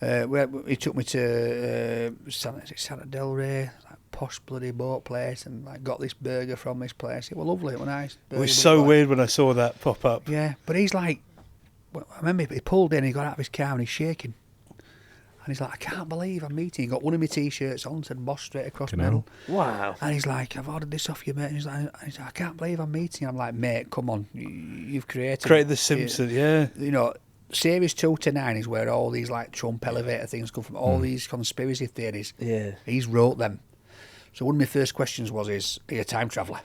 messages. He took me to Santa Del Rey, like posh bloody boat place, and got this burger from this place. It was lovely. It was nice.
It was so weird when I saw that pop up.
Yeah, but he's like, well, I remember he pulled in, he got out of his car and he's shaking. And he's like, "I can't believe I'm meeting." He got one of my T-shirts on, said "Boss" straight across the middle.
Wow.
And he's like, "I've ordered this off you, mate." And he's like, "I can't believe I'm meeting you." I'm like, "Mate, come on, you've created
The Simpsons, yeah.
Series 2 to 9 is where all these Trump elevator things come from, all these conspiracy theories.
Yeah.
He's wrote them. So one of my first questions was, are you a time traveller?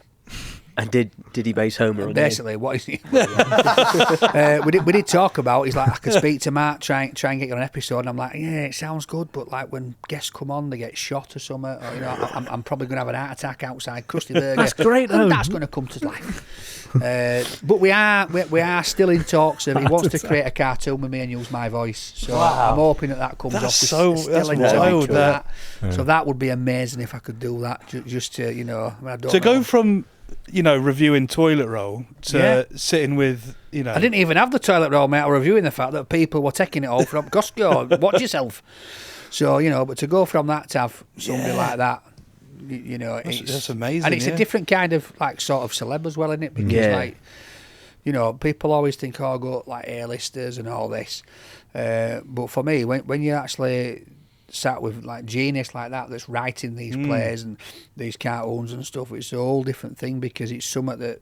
And did he base Homer on
Basically, what is he? We did talk about. He's like, "I could speak to Mark, try and get you on an episode." And I'm like, "Yeah, it sounds good, but when guests come on, they get shot or something. Or, I'm probably going to have an heart attack outside Krusty Burger.
That's great, though.
And that's going to come to life." But we are still in talks. He wants to create a cartoon with me and use my voice. So I'm hoping that comes
That's
off.
so-
We're
that's
still in
wild,
talks with
that.
So that would be amazing if I could do that. Just to, I mean, I don't
To
know.
go from, reviewing toilet roll to
Yeah.
sitting with,
I didn't even have the toilet roll, mate. I was reviewing the fact that people were taking it all from Costco. Watch yourself. So, but to go from that to have somebody like that,
That's amazing,
And it's
yeah.
a different kind of, sort of celeb as well, isn't it? Because, people always think, "Oh, go A-listers and all this." But for me, when you actually sat with genius like that that's writing these plays and these cartoons and stuff, it's a whole different thing, because it's something that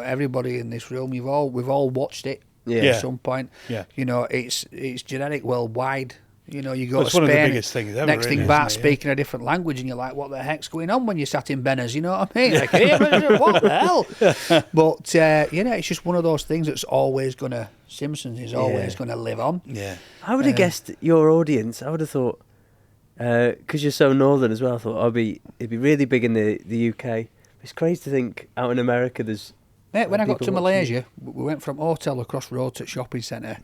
everybody in this room, we've all watched it
Yeah.
at some point.
Yeah.
It's generic worldwide. You go
Well, it's
to
one of the
Spain.
biggest things ever,
Next
really,
thing,
isn't
Bart's
it? Yeah.
speaking a different language, and you're like, "What the heck's going on?" When you sat in Benner's, you know what I mean? Like, "Hey, what the hell?" But it's just one of those things that's always gonna. Simpsons is always gonna live on.
Yeah.
I would have guessed your audience. I would have thought, because you're so northern as well. I thought it'd be really big in the UK. It's crazy to think out in America there's.
Mate, when I got
people
to
watching
Malaysia, we went from hotel across road to shopping centre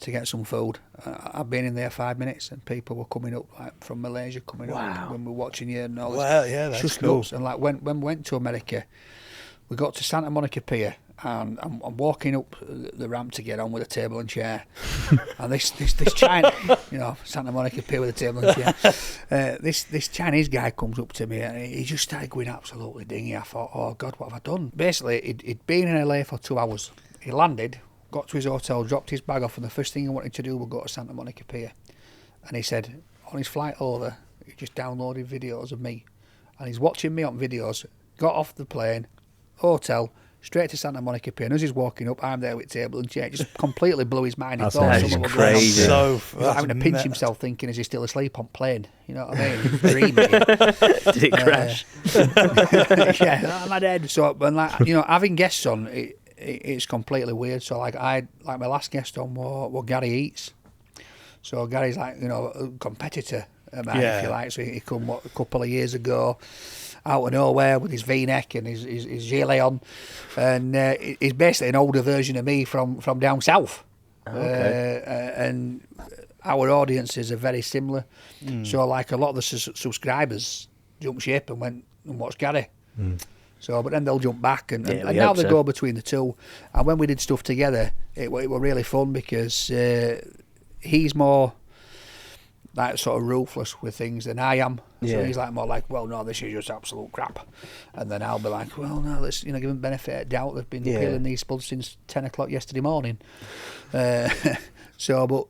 to get some food. I've been in there 5 minutes, and people were coming up like from Malaysia, coming up when we were watching you and all this.
Well, yeah, that's
just
cool.
nuts. And like when we went to America, we got to Santa Monica Pier, and I'm walking up the ramp to get on with a table and chair, and this China, Santa Monica Pier with a table and chair. This Chinese guy comes up to me, and he just started going absolutely dingy. I thought, oh God, what have I done? Basically, he'd been in LA for 2 hours. He landed, got to his hotel, dropped his bag off, and the first thing he wanted to do was go to Santa Monica Pier. And he said, on his flight over, he just downloaded videos of me. And he's watching me on videos, got off the plane, hotel, straight to Santa Monica Pier. And as he's walking up, I'm there with table and chair. It just completely blew his mind. He thought
That's
someone was
crazy.
going
So
having to pinch himself thinking, is he still asleep on plane? You know what I mean? He's dreaming.
Did it crash?
Yeah, I'm dead. So, and having guests on, it's completely weird. So like my last guest on was Gary Eats. So Gary's like a competitor of mine, if you like. So he come a couple of years ago, out of nowhere with his V-neck and his gilet on, and he's basically an older version of me from down south. Okay. And our audiences are very similar. So like a lot of the subscribers jumped ship and went and watched Gary. So, but then they'll jump back, and now they go between the two. And when we did stuff together, it were really fun because he's more like sort of ruthless with things than I am. So he's like more like, well, no, this is just absolute crap. And then I'll be like, well, no, let's give them benefit of doubt. They've been peeling these spuds since 10 o'clock yesterday morning. So, but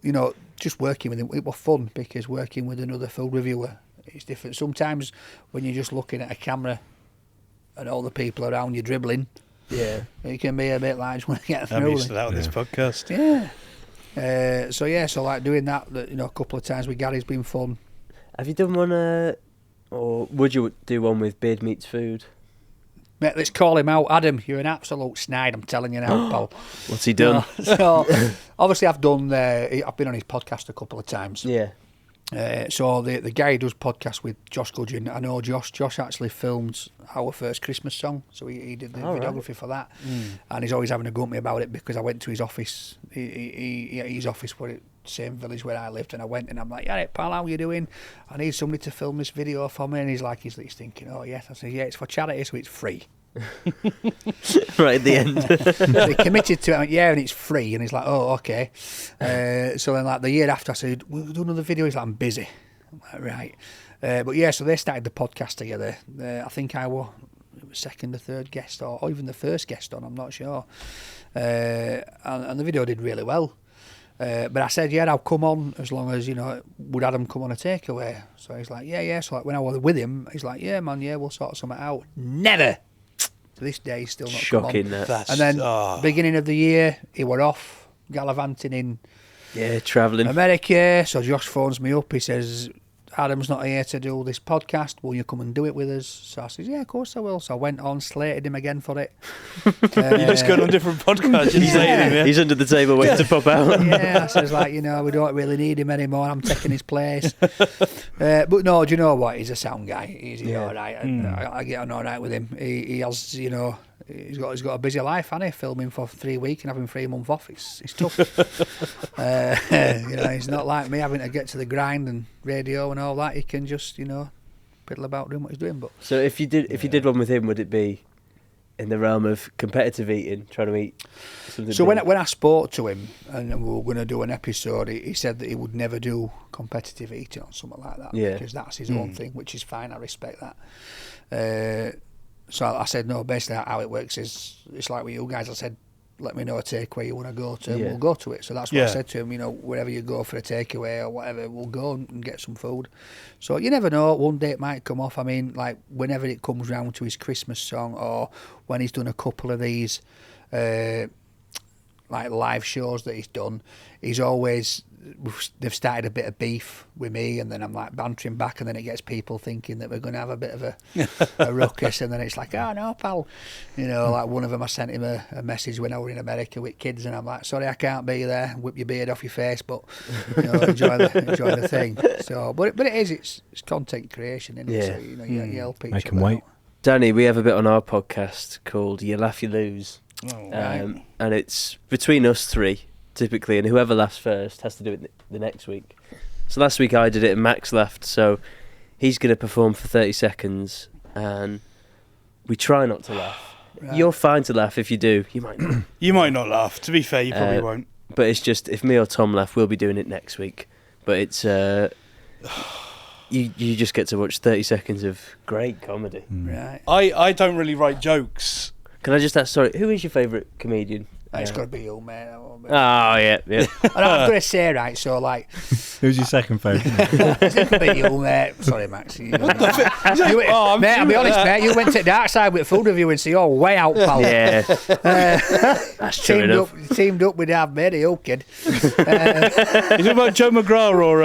just working with him, it was fun because working with another food reviewer, it's different. Sometimes when you're just looking at a camera and all the people around you dribbling, it can be a bit like, just want to get through.
I'm used to that on this podcast.
So like doing that, a couple of times with Gary's been fun.
Have you done one, or would you do one with Beard Meets Food?
Mate, let's call him out. Adam, you're an absolute snide, I'm telling you now, pal.
What's he done?
So obviously I've been on his podcast a couple of times.
Yeah.
So the guy who does podcast with Josh Gudgeon, I know Josh actually filmed our first Christmas song, so he did the videography for that, and he's always having a go at me about it because I went to his office. His office was the same village where I lived, and I went and I'm like, yeah, pal, how you doing? I need somebody to film this video for me, and he's thinking, oh yes. I said, yeah, it's for charity, so it's free.
Right at the end.
So he committed to it, and it's free, and he's like, oh, okay. So then like the year after, I said, we'll do another video. He's like, I'm busy. I'm like, right. But so they started the podcast together. I think I was second or third guest, or even the first guest on, I'm not sure. And the video did really well. But I said, yeah, I'll come on as long as, would Adam come on a takeaway? So he's like, yeah. So like when I was with him, he's like, yeah, man, we'll sort something out. Never. To this day, he's still not
shocking.
Come on. And then beginning of the year, he were off gallivanting in
travelling
America. So Josh phones me up. He says, Adam's not here to do this podcast. Will you come and do it with us? So I said, yeah, of course I will. So I went on, slated him again for it.
You're just going on different podcasts.
He's under the table waiting to pop out.
Yeah, I says we don't really need him anymore. I'm taking his place. But no, do you know what? He's a sound guy. He's all right. I get on all right with him. He has, he's got a busy life, hasn't he? Filming for 3 weeks and having 3 months off. It's tough. He's not like me having to get to the grind and radio and all that. He can just, piddle about doing what he's doing. But
so if you did one with him, would it be in the realm of competitive eating, trying to eat something?
So when I spoke to him and we were going to do an episode, he said that he would never do competitive eating or something like that, because that's his own thing, which is fine. I respect that. So I said, no, basically how it works is, it's like with you guys. I said, let me know a takeaway you want to go to, and we'll go to it. So that's what I said to him, wherever you go for a takeaway or whatever, we'll go and get some food. So you never know, one day it might come off. I mean, like whenever it comes round to his Christmas song, or when he's done a couple of these like live shows that he's done, he's always, they've started a bit of beef with me, and then I'm like bantering back, and then it gets people thinking that we're going to have a bit of a ruckus, and then it's like, oh no, pal, like one of them, I sent him a message when I were in America with kids, and I'm like, sorry, I can't be there, whip your beard off your face, but enjoy the thing. So but it is, it's content creation, isn't it? So you help each other.
I can wait.
Danny, we have a bit on our podcast called You Laugh You Lose.
Oh, right.
And it's between us three, typically, and whoever laughs first has to do it the next week. So last week I did it and Max laughed, so he's going to perform for 30 seconds and we try not to laugh. Right. You're fine to laugh if you do. You might not.
You might not laugh. To be fair, you probably won't.
But it's just, if me or Tom laugh, we'll be doing it next week. But it's... You just get to watch 30 seconds of great comedy.
Right.
I don't really write jokes.
Can I just ask, sorry, who is your favourite comedian?
It's got to be you, mate.
Oh, yeah.
And I'm going to say, right, so like...
Who's your second favourite?
It's going to be you, mate. Sorry, Max. Mate, I'll be honest, mate, you went to Dark Side with food reviewing, so you're way out, pal.
Yeah. That's true enough.
Teamed up with Dave, mate, you kid.
Is it about Joe McGrath or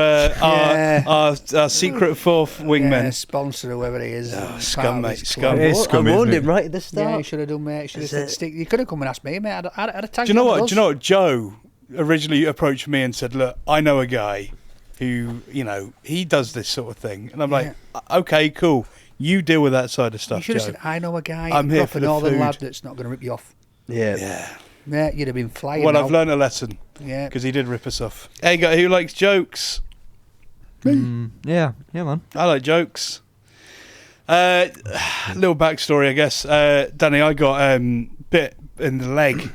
our secret fourth wingman?
Sponsor, whoever he is.
Oh, scum, mate. Scum.
It is scum,
I warned him right at the start.
Yeah, you should have done, mate. You could have come and asked me, mate. I'd have tagged
Do you know what? Joe originally approached me and said, look, I know a guy who, he does this sort of thing. And I'm like, okay, cool. You deal with that side of stuff,
You should have
Joe.
said, I know a guy.
I'm here for the
northern
food.
lad that's not going to rip you off.
Yeah.
Mate, you'd have been flying.
Well, I've learned a lesson.
Yeah.
Because he did rip us off. Hey, who likes jokes?
Yeah, man.
I like jokes. Little backstory, I guess. Danny, I got bit in the leg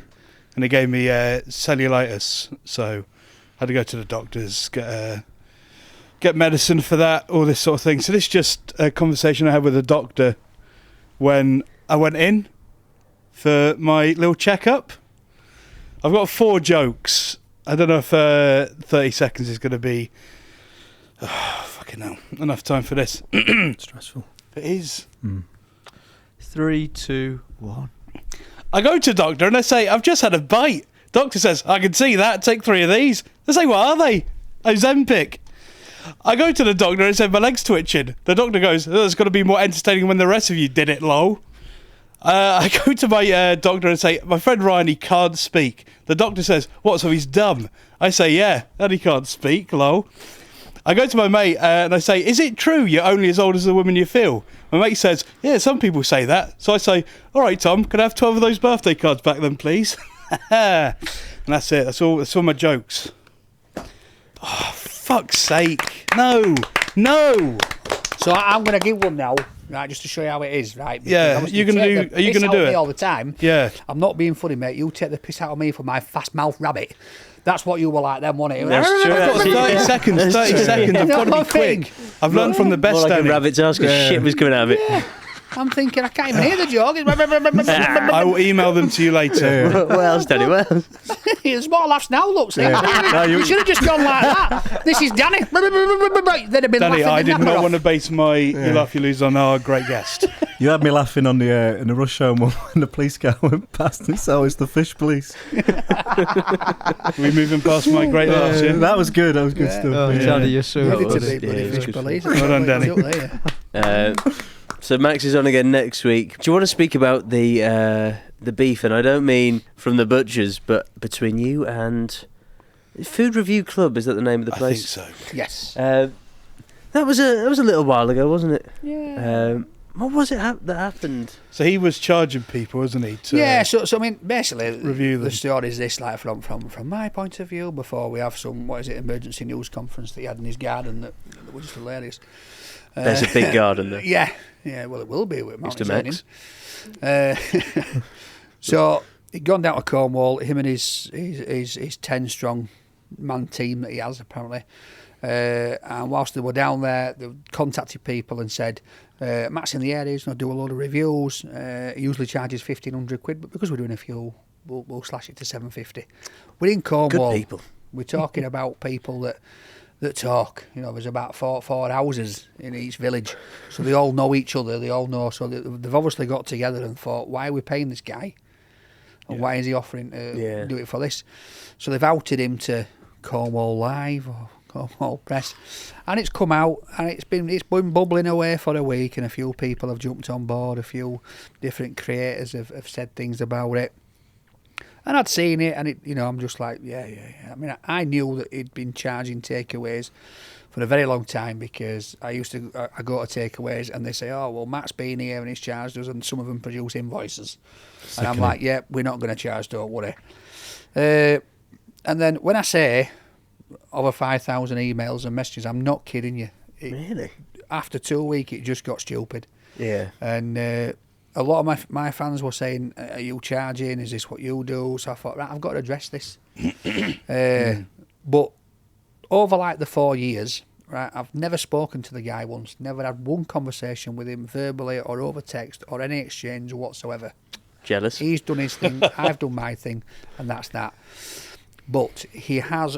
and they gave me cellulitis. So I had to go to the doctors, get medicine for that, all this sort of thing. So this is just a conversation I had with a doctor when I went in for my little checkup. I've got 4 jokes. I don't know if 30 seconds is going to be fucking hell, enough time for this.
Stressful.
It is.
3, 2, 1.
I go to doctor and I say, I've just had a bite. Doctor says, I can see that. Take 3 of these. I say, what are they? Ozempic. I go to the doctor and say, my leg's twitching. The doctor goes, oh, it's got to be more entertaining when the rest of you did it, lol. I go to my doctor and say, my friend Ryan, he can't speak. The doctor says, what, so he's dumb? I say, yeah, and he can't speak, lol. I go to my mate and I say, is it true you're only as old as the woman you feel? My mate says, yeah, some people say that. So I say, all right, Tom, can I have 12 of those birthday cards back then, please? And that's it. That's all my jokes. Oh, fuck's sake. No.
So I'm going to give one now, right, just to show you how it is, right?
Yeah, are you going to do it?
All the time.
Yeah.
I'm not being funny, mate. You take the piss out of me for my fast-mouthed rabbit. That's what you were like then, wasn't it?
That's true.
I've got 30 seconds. I've got to be quick. I've learned from the best,
More like
Danny.
a rabbit's ass because shit was coming out of it.
Yeah. I'm thinking, I can't even hear the joke.
I will email them to you later.
What else, Danny? What else?
There's more laughs now, look. See? You should have just gone like that. This is Danny. They'd have been
Danny,
laughing
I did not
off.
want to base my You Laugh, You Lose on our great guest.
You had me laughing on the in the rush hour when the police car went past and so it's the fish police.
We're moving past my great laughs here.
That was good. That was good stuff.
Oh, Danny, you're so
Ready to
good.
be bloody fish police.
Well done, Danny.
So Max is on again next week. Do you want to speak about the beef? And I don't mean from the butchers, but between you and Food Review Club. Is that the name of the place?
I think so.
Yes.
That was a little while ago, wasn't it?
Yeah.
What was it that happened?
So he was charging people, wasn't he?
Yeah, so I mean, basically,
review them.
the story is this, like from my point of view, before we have some, emergency news conference that he had in his garden that was just hilarious.
There's a big garden there.
Yeah, well, it will be with
Mr.
Mount
Max.
So he'd gone down to Cornwall, him and his 10-strong man team that he has, apparently. And whilst they were down there, they contacted people and said, Matt's in the area, he's going to do a load of reviews. He usually charges £1,500, but because we're doing a few, we'll slash it to £750. We're in Cornwall.
Good people.
We're talking about people that talk. You know, there's about four houses in each village, so they all know each other. They all know, so they've obviously got together and thought, why are we paying this guy? And why is he offering to do it for this? So they've outed him to Cornwall Live or Cornwall Press, and it's come out and it's been bubbling away for a week, and a few people have jumped on board. A few different creators have said things about it. And I'd seen it, and I'm just like, yeah. I mean, I knew that he'd been charging takeaways for a very long time because I go to takeaways and they say, oh, well, Matt's been here and he's charged us, and some of them produce invoices. And I'm like, yeah, we're not going to charge, don't worry. And then when I say over 5,000 emails and messages, I'm not kidding you.
Really?
After 2 weeks, it just got stupid.
Yeah.
And a lot of my fans were saying, are you charging? Is this what you do? So I thought, right, I've got to address this. But over like the 4 years, right, I've never spoken to the guy once, never had one conversation with him verbally or over text or any exchange whatsoever.
Jealous.
He's done his thing, I've done my thing, and that's that. But he has,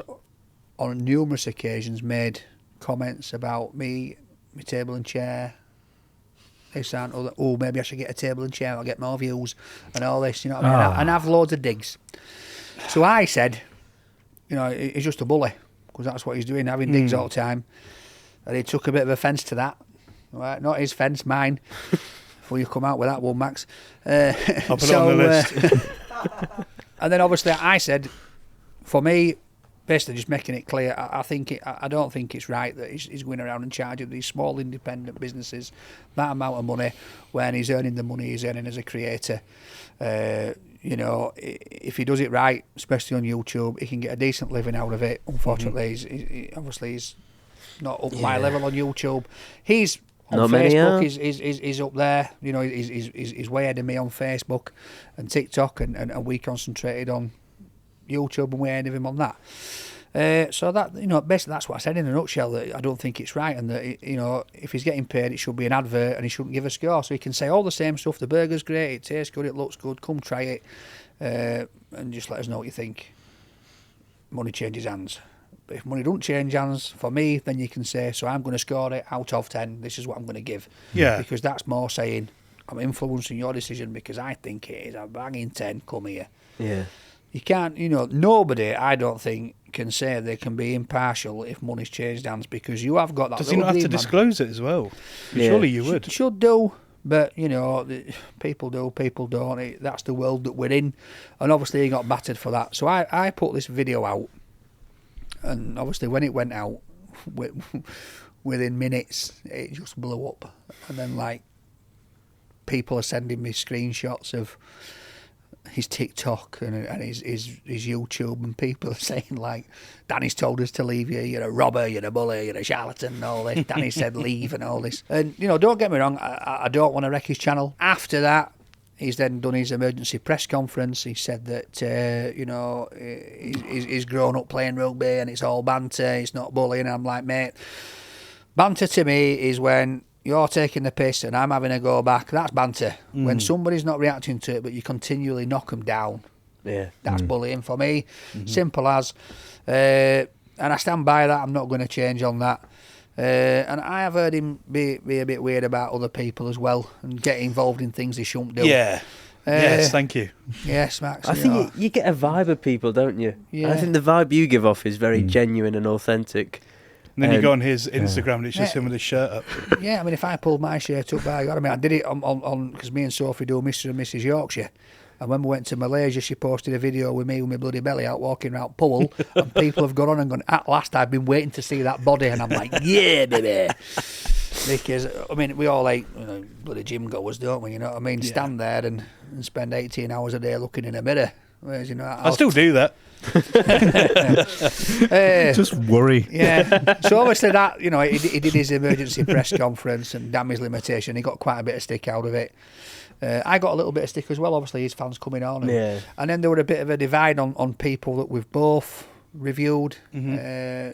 on numerous occasions, made comments about me, my table and chair, this and other. Oh, maybe I should get a table and chair, I'll get more views, and all this, you know what I mean? And I've loads of digs. So I said, you know, he's just a bully, because that's what he's doing, having digs all the time. And he took a bit of offence to that. Right, not his fence, mine. Before you come out with that one, Max.
I'll put it on the list.
And then obviously I said, for me, basically just making it clear, I don't think it's right that he's going around and charging these small independent businesses that amount of money when he's earning the money he's earning as a creator. You know, if he does it right, especially on YouTube, he can get a decent living out of it. Unfortunately, he's not up my level on YouTube. He's on
Not
Facebook, he's up there. You know, he's way ahead of me on Facebook and TikTok, and we concentrated on YouTube and way ahead of him on that. So that, you know, basically that's what I said in a nutshell, that I don't think it's right, and that, you know, if he's getting paid, it should be an advert, and he shouldn't give a score. So he can say all the same stuff. The burger's great, it tastes good, it looks good. Come try it, and just let us know what you think. Money changes hands. But if money don't change hands for me, then you can say, so I'm going to score it out of 10. This is what I'm going to give.
Yeah.
Because that's more saying, I'm influencing your decision because I think it is a banging 10. Come here.
Yeah.
You can't, you know, nobody, I don't think, can say they can be impartial if money's changed hands, because you have got that.
Does he not have to disclose it as well?
Yeah.
Surely you would.
Should do, but, you know, people do, people don't. That's the world that we're in, and obviously he got battered for that. So I put this video out, and obviously when it went out, within minutes, it just blew up. And then, like, people are sending me screenshots of his TikTok and his YouTube, and people are saying, like, Danny's told us to leave you, you're a robber, you're a bully, you're a charlatan, and all this. Danny said leave and all this. And, you know, don't get me wrong, I don't want to wreck his channel. After that, he's then done his emergency press conference. He said that, you know, he's grown up playing rugby and it's all banter, it's not bullying. I'm like, mate, banter to me is when you're taking the piss and I'm having a go back. That's banter. When somebody's not reacting to it, but you continually knock them down, that's bullying for me. Simple as. And I stand by that. I'm not going to change on that. And I have heard him be a bit weird about other people as well and get involved in things he shouldn't do.
Yeah. Yes, thank you.
Yes, Max.
I think you get a vibe of people, don't you?
Yeah.
I think the vibe you give off is very genuine and authentic.
And then you go on his Instagram and it's just him with his shirt up.
Yeah, I mean, if I pulled my shirt up, by God, I mean, I did it on because me and Sophie do Mr. and Mrs. Yorkshire. And when we went to Malaysia, she posted a video with me with my bloody belly out walking around Powell, and people have gone on and gone, at last I've been waiting to see that body, and I'm like, yeah, baby. Because, I mean, we all like, you know, bloody gym goers, don't we, you know what I mean? Yeah. Stand there and spend 18 hours a day looking in a mirror. Whereas, you know,
I still do that.
Just worry.
Yeah. So obviously that, you know, he did his emergency press conference and damn his limitation. He got quite a bit of stick out of it. I got a little bit of stick as well, obviously, his fans coming on. And then there were a bit of a divide on people that we've both reviewed.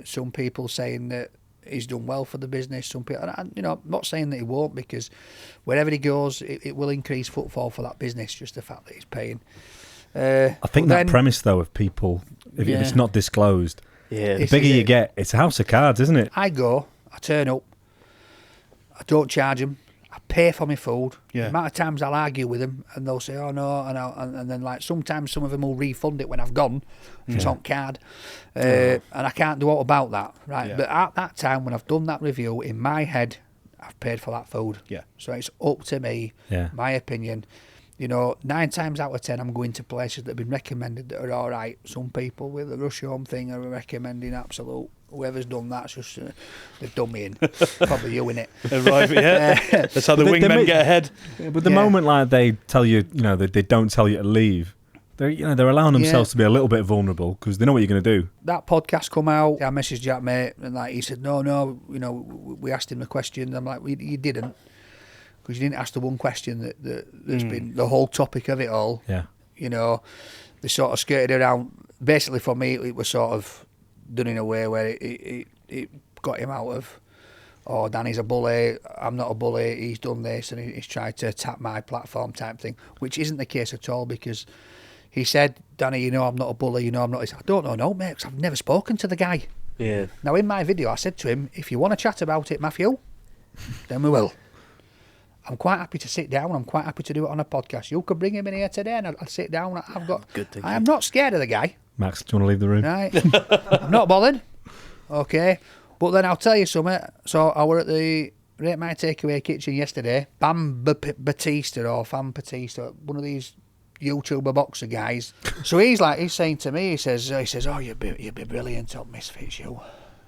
Some people saying that he's done well for the business. Some people, and you know, I'm not saying that he won't, because wherever he goes, it will increase footfall for that business, just the fact that he's paying.
I think that premise, though, of people, if it's not disclosed, the bigger you get, it's a house of cards, isn't it?
I turn up, I don't charge them, I pay for my food.
Yeah.
The amount of times I'll argue with them and they'll say, oh no, and then like sometimes some of them will refund it when I've gone, if it's on card, and I can't do all about that, right?
Yeah.
But at that time, when I've done that review, in my head, I've paid for that food.
Yeah.
So it's up to me, my opinion. You know, 9 times out of 10, I'm going to places that have been recommended that are all right. Some people with the rush home thing are recommending absolute. Whoever's done that's just they've done me in. Probably you in it.
Right, yeah. That's how the wingmen get ahead.
But the moment like they tell you, you know, that they don't tell you to leave, they're allowing themselves to be a little bit vulnerable because they know what you're going to do.
That podcast come out. I messaged Jack, mate, and like he said, no, we asked him the question. I'm like, you didn't, because you didn't ask the one question that's been the whole topic of it all.
Yeah.
They sort of skirted around. Basically, for me, it was sort of done in a way where it got him out of, oh, Danny's a bully, I'm not a bully, he's done this, and he's tried to attack my platform type thing, which isn't the case at all, because he said, Danny, I'm not a bully, I'm not. He said, I don't know, mate, because I've never spoken to the guy.
Yeah.
Now, in my video, I said to him, if you want to chat about it, Matthew, then we will. I'm quite happy to sit down. I'm quite happy to do it on a podcast. You could bring him in here today and I'll sit down. I am not scared of the guy.
Max, do you want to leave the room?
Right. I'm not bothered. Okay. But then I'll tell you something. So I were at the Rate My Takeaway kitchen yesterday. Bam Batista or Fan Batista, one of these YouTuber boxer guys. So he's saying to me, he says, oh, you'd be brilliant at Misfits, you.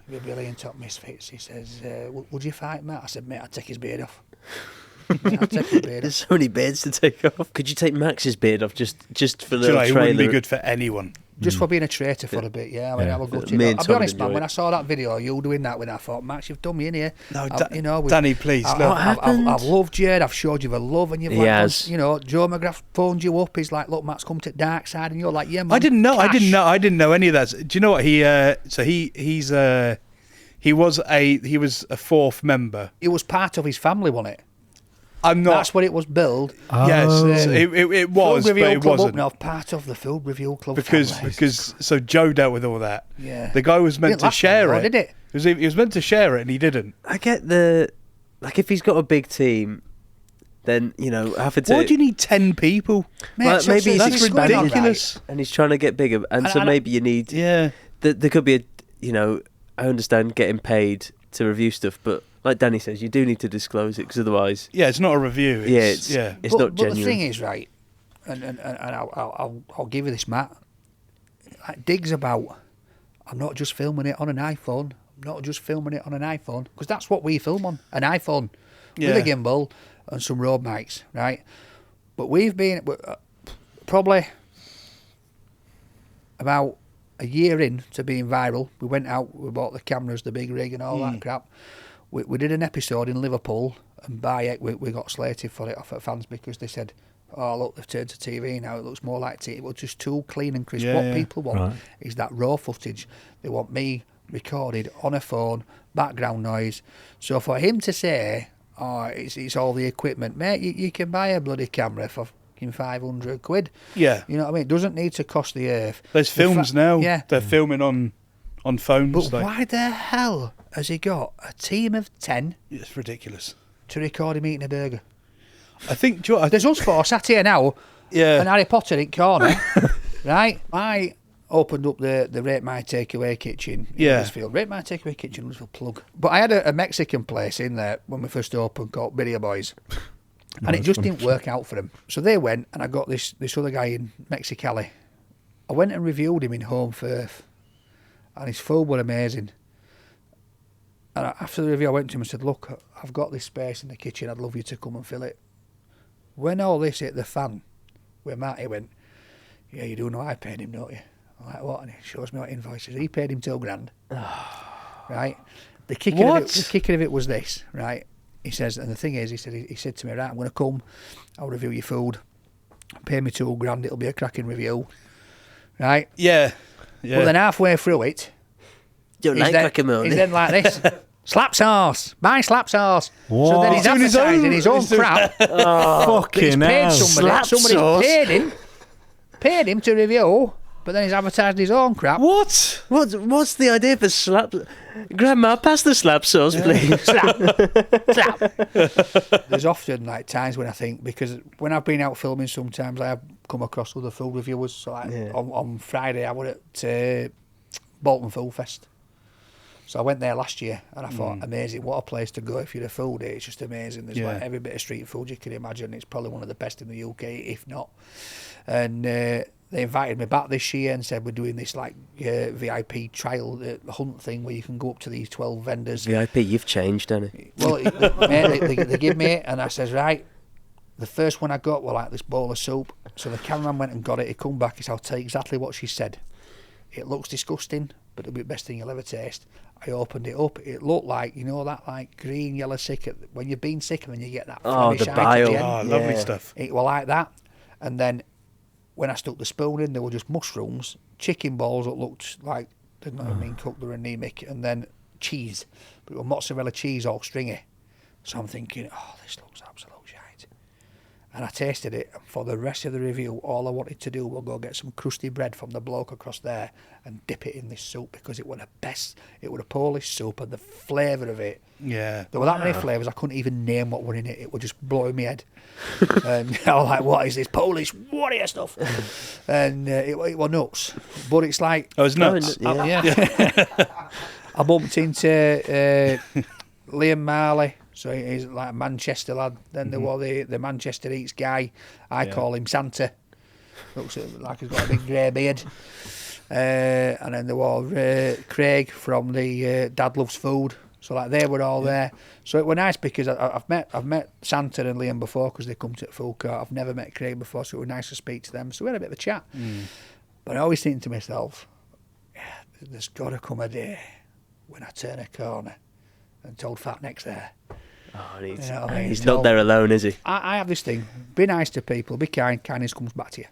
You'd be brilliant at Misfits. He says, would you fight, Matt? I said, mate, I'd take his beard off.
There's so many beards to take off. Could you take Max's beard off just for the trailer?
It wouldn't be good for anyone.
Just for being a traitor for a bit, yeah. I mean, I will go to I'll be honest, man, when I saw that video, you doing that with, I thought, Max, you've done me in here.
No, Danny, please.
I've loved you, I've showed you the love, and you've Joe McGrath phoned you up, he's like, look, Max, come to Dark Side, and you're like, yeah, man,
I didn't know any of that. Do you know what he was a fourth member.
It was part of his family, wasn't it?
I'm not.
That's what it was billed.
Oh. Yes, it was, but it wasn't.
Up part of the Food Review Club
because so Joe dealt with all that.
Yeah,
the guy was meant to share it.
Did it?
He was meant to share it, and he didn't.
I get if he's got a big team, then having to.
Why do you need 10 people?
Well, maybe
that's ridiculous.
Right. And he's trying to get bigger, and so maybe you need.
Yeah,
there could be I understand getting paid to review stuff, but. Like Danny says, you do need to disclose it because otherwise...
Yeah, it's not a review.
It's not genuine.
But the thing is, right, and I'll give you this, Matt, like Diggs about, I'm not just filming it on an iPhone, because that's what we film on, an iPhone, with a gimbal and some Rode mics, right? But we've been probably about a year in to being viral. We went out, we bought the cameras, the big rig and all that crap. We did an episode in Liverpool, and by we got slated for it off at fans because they said, oh, look, they've turned to TV now, it looks more like TV. It was just too clean and crisp. People want is that raw footage. They want me recorded on a phone, background noise. So for him to say, oh, it's all the equipment, mate, you can buy a bloody camera for £500.
Yeah.
You know what I mean? It doesn't need to cost the earth.
There's films now. Yeah. They're filming on phones.
But why the hell has he got a team of 10?
It's ridiculous.
To record him eating a burger.
I think...
There's us four sat here now, and Harry Potter in corner, right? I opened up the Rate My Takeaway kitchen in Huddersfield. Rate My Takeaway kitchen, Huddersfield plug. But I had a Mexican place in there when we first opened called Birria Boys. And it just didn't work out for them. So they went, and I got this other guy in Mexicali. I went and reviewed him in Home Firth. And his food were amazing. And after the review, I went to him and said, look, I've got this space in the kitchen, I'd love you to come and fill it. When all this hit the fan, with Matt, he went, yeah, you do know I paid him, don't you? I'm like, what? And he shows me what invoices. He paid him £2,000. Right? The kicker of it was this, right? He says, and the thing is, he said to me, right, I'm going to come, I'll review your food, pay me £2,000, it'll be a cracking review. Right?
Yeah. Yeah.
But then halfway through it,
don't like guacamole.
He's then like this. Slap sauce. Buy slap sauce.
What?
So then he's advertising his own crap.
Fucking hell.
Somebody paid him to review, but then he's advertising his own crap.
What's the idea for slap? Grandma, pass the slap sauce, please.
Slap. There's often times when I think, because when I've been out filming, sometimes I have come across other food reviewers. So on Friday I were at Bolton Food Fest. So I went there last year and I thought, amazing, what a place to go if you're a foodie. It's just amazing. There's every bit of street food you can imagine. It's probably one of the best in the UK, if not. And they invited me back this year and said we're doing this VIP trial hunt thing where you can go up to these 12 vendors.
VIP, you've changed, Danny.
Well, mate, they give me it and I says, right, the first one I got was like this bowl of soup. So the cameraman went and got it. He come back. He said, I'll tell you exactly what she said. It looks disgusting, but it'll be the best thing you'll ever taste. I opened it up. It looked like, that like green, yellow sick. When you've been sick and then you get that
the
shite
bile.
at the end.
Oh, lovely stuff.
It was like that. And then when I stuck the spoon in, there were just mushrooms, chicken balls that looked like they'd not been cooked, they were anemic, and then cheese. But it was mozzarella cheese all stringy. So I'm thinking, this looks absolute shite. And I tasted it, and for the rest of the review, all I wanted to do was go get some crusty bread from the bloke across there and dip it in this soup, because it was the best. It was a Polish soup, and the flavour of it.
Yeah.
There were that many flavours, I couldn't even name what were in it. It was just blowing my head. And I was like, what is this Polish warrior stuff? And it was nuts. But it's like...
Oh, it's nuts.
I bumped into Liam Marley. So he's like a Manchester lad. Then there was the Manchester Eats guy. I call him Santa. Looks like he's got a big grey beard. And then there was Craig from the Dad Loves Food. So like they were all there. So it was nice because I've met Santa and Liam before because they come to the food court. I've never met Craig before, so it was nice to speak to them. So we had a bit of a chat. But I always think to myself, there's got to come a day when I turn a corner and told Fat Neck's there.
Oh,
he's
not there alone, is he?
I have this thing: be nice to people, be kind. Kindness comes back to you.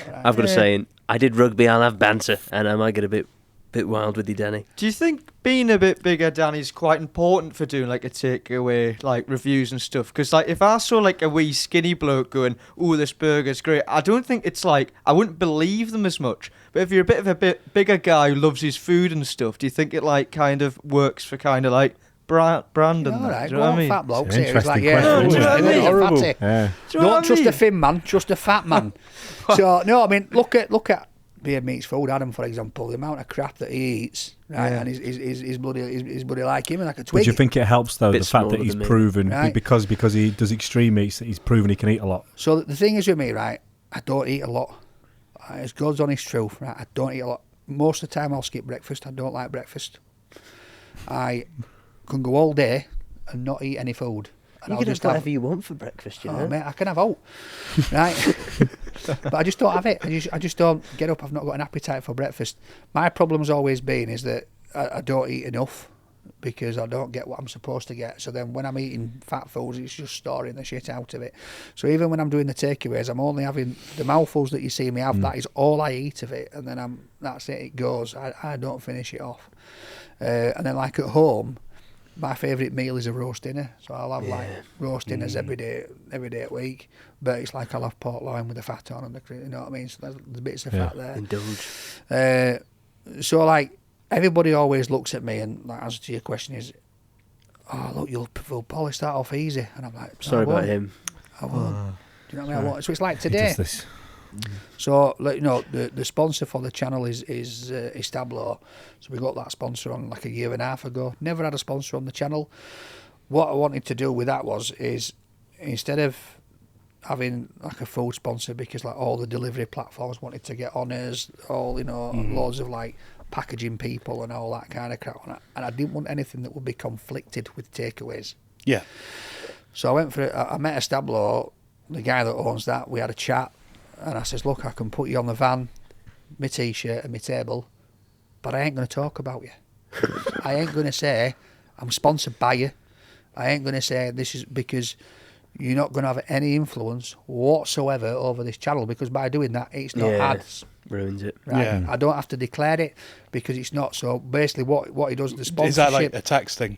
Right?
I've got a saying: I did rugby, I'll have banter, and I might get a bit wild with you, Danny.
Do you think being a bit bigger, Danny, is quite important for doing like a takeaway, like reviews and stuff? Because like if I saw like a wee skinny bloke going, "Oh, this burger's great," I don't think it's like I wouldn't believe them as much. But if you're a bit bigger guy who loves his food and stuff, do you think it like kind of works for kind of like brand and
all
that?
right,
Do you know what I mean?
fat blokes
It's an
here. He's like,
interesting question,
isn't it?
Horrible.
fatty.
Yeah.
Do you know what
Don't
I
trust
mean?
a thin man, trust a fat man. So no, I mean look at Beard Meats Food, Adam, for example, the amount of crap that he eats, right? And his bloody like him and like a twig.
Would you think it helps though,
Bit
the fact that
smaller
he's
than me.
proven
Right.
because he does extreme meats that he's proven he can eat a lot?
So the thing is with me, right? I don't eat a lot. It's God's honest truth, right? I don't eat a lot. Most of the time I'll skip breakfast. I don't like breakfast. I can go all day and not eat any food. And
You
I'll
can
just
have whatever you want for breakfast, you know.
Oh, mate, I can have out, right? But I just don't have it. I just don't get up. I've not got an appetite for breakfast. My problem's always been is that I don't eat enough because I don't get what I'm supposed to get. So then when I'm eating fat foods, it's just storing the shit out of it. So even when I'm doing the takeaways, I'm only having the mouthfuls that you see me have. That is all I eat of it, and then that's it. It goes. I don't finish it off. And then like at home, my favourite meal is a roast dinner, so I'll have like roast dinners every day a week. But it's like I'll have pork loin with the fat on, and you know what I mean. So there's bits of fat there.
Indulge.
So like everybody always looks at me, and like answer to your question is, "Oh look, you'll polish that off easy," and I'm like,
Sorry about him.
I won't. Do you know what I mean? I won't. So it's like
He
today.
does this.
So, like, you know, the sponsor for the channel is Stablo. So we got that sponsor on like a year and a half ago. Never had a sponsor on the channel. What I wanted to do with that is instead of having like a food sponsor, because like all the delivery platforms wanted to get on us, all, you know, loads of like packaging people and all that kind of crap. And I didn't want anything that would be conflicted with takeaways.
Yeah.
So I met Stablo, the guy that owns that. We had a chat. And I says, look, I can put you on the van, my T-shirt and my table, but I ain't going to talk about you. I ain't going to say I'm sponsored by you. I ain't going to say this is because you're not going to have any influence whatsoever over this channel, because by doing that, it's not ads.
Ruins it.
Right?
Yeah.
I don't have to declare it because it's not. So basically what he does, the sponsorship...
Is that like a tax thing?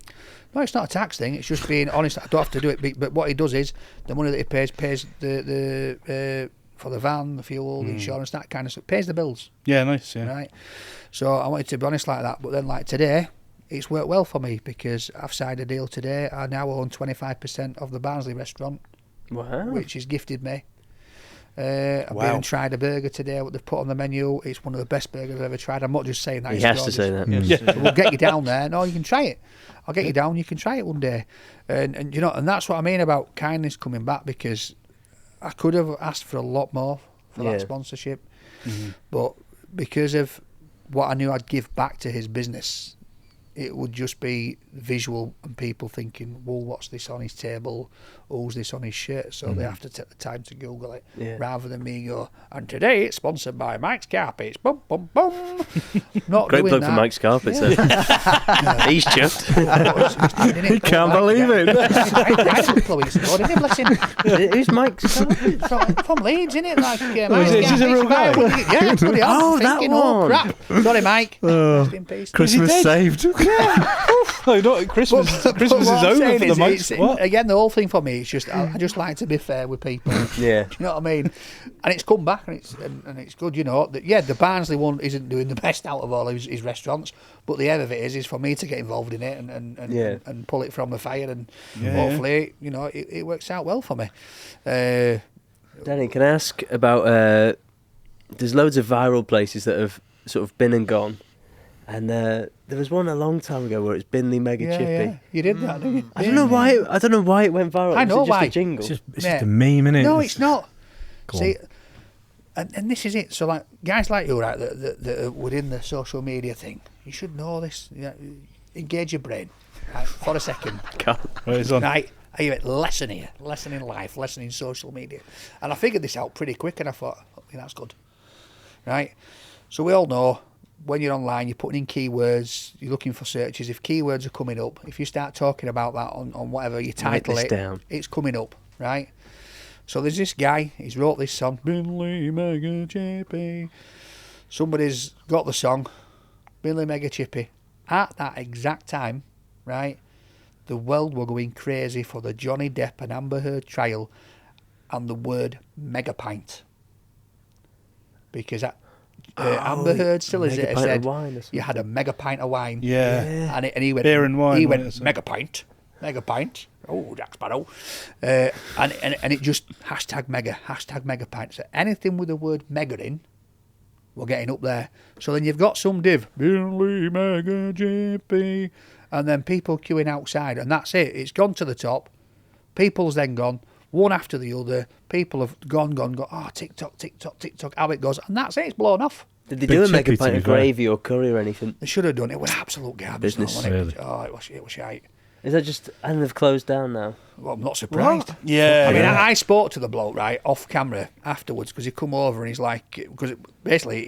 No, it's not a tax thing. It's just being honest. I don't have to do it. But what he does is, the money that he pays the for the van, the fuel, the insurance, that kind of stuff, pays the bills.
Yeah, nice, yeah.
Right. So I wanted to be honest like that. But then like today, it's worked well for me because I've signed a deal today. I now own 25% of the Barnsley restaurant,
Wow.
which is gifted me. I've been and tried a burger today, what they've put on the menu. It's one of the best burgers I've ever tried. I'm not just saying that.
He
it's
has
gorgeous.
to say that.
Yes.
So we'll get you down there. No, you can try it. I'll get you down. You can try it one day. And you know, and that's what I mean about kindness coming back, because I could have asked for a lot more for that sponsorship, but because of what I knew I'd give back to his business, it would just be visual and people thinking, well, what's this on his table? Who's this on his shirt? So they have to take the time to Google it, rather than me go, and today it's sponsored by Mike's Carpets. Boom, boom, boom. Not
Great
doing
plug
that.
for Mike's Carpets. He's chuffed.
He can't believe it.
Who's Mike's Carpets?
From Leeds, isn't it? Like,
is this a real guy?
Yeah, bloody hell.
Oh, that
Thinking,
one.
Crap. Sorry, Mike. Rest in peace.
Christmas saved.
Oh, not Christmas. Christmas is
what I'm
over
saying
for the
is
months. What?
again, the whole thing for me is just I just like to be fair with people.
Yeah.
Do you know what I mean? And it's come back and it's good, you know. That the Barnsley one isn't doing the best out of all his restaurants, but the end of it is for me to get involved in it and pull it from the fire, and hopefully, you know, it works out well for me.
Danny, can I ask about? There's loads of viral places that have sort of been and gone, and there was one a long time ago where it's Binley Mega Chippy.
Yeah. You did that, didn't you?
I don't know why. I don't know why it went viral.
I know
was it just
why.
a jingle?
It's just a meme, innit?
No, it's not.
Go
See, and this is it. So, like, guys like you, right, that are within the social media thing, you should know this. You know, engage your brain, right, for a second.
Right, it's on.
Right, are you at lesson here? Lesson in life, lesson in social media. And I figured this out pretty quick, and I thought, okay, that's good. Right? So we all know, when you're online, you're putting in keywords, you're looking for searches. If keywords are coming up, if you start talking about that on whatever you title it, it's coming up, right? So there's this guy, he's wrote this song, Binley Mega Chippy. Somebody's got the song, Binley Mega Chippy. At that exact time, right, the world were going crazy for the Johnny Depp and Amber Heard trial and the word mega pint. Because Amber Heard still is it, said you had a mega pint of wine.
Yeah.
And he went,
beer and wine.
He went, mega pint. Oh, Jack Sparrow. And it just hashtag mega pint. So anything with the word mega in, we're getting up there. So then you've got some div, Binley Mega Chippy, and then people queuing outside, and that's it. It's gone to the top. People's then gone, one after the other. People have gone, oh, TikTok, how it goes, and that's it, it's blown off.
Did they
Big
do a
chippy,
mega
to
pint
be
of
fair.
gravy or curry or anything?
They should have done it. It was absolute garbage.
Business,
wasn't it?
really.
Oh, it was shite.
Is that just... And they've closed down now?
Well, I'm not surprised.
Yeah.
I mean,
yeah.
I spoke to the bloke, right, off camera afterwards, because he come over and he's like, because basically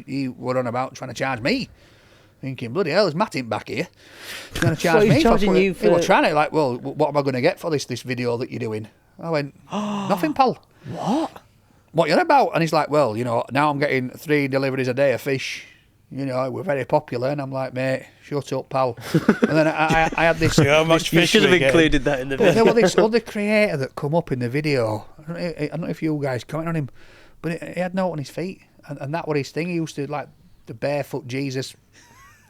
he were on about trying to charge me. Thinking, bloody hell, is Matt back here? He's trying to charge
Well, he's
me.
charging you
He was
for-
trying to, like, well, what am I going to get for this video that you're doing? I went, nothing, pal. What you're on about? And he's like, well, you know, now I'm getting 3 deliveries a day of fish. You know, we're very popular. And I'm like, mate, shut up, pal. And then I had this...
See how much
You
fish
should have
we get.
included that in the
Well,
video.
there was this other creator that come up in the video. I don't know if you guys comment on him, but he had no on his feet, and that was his thing. He used to like the barefoot Jesus.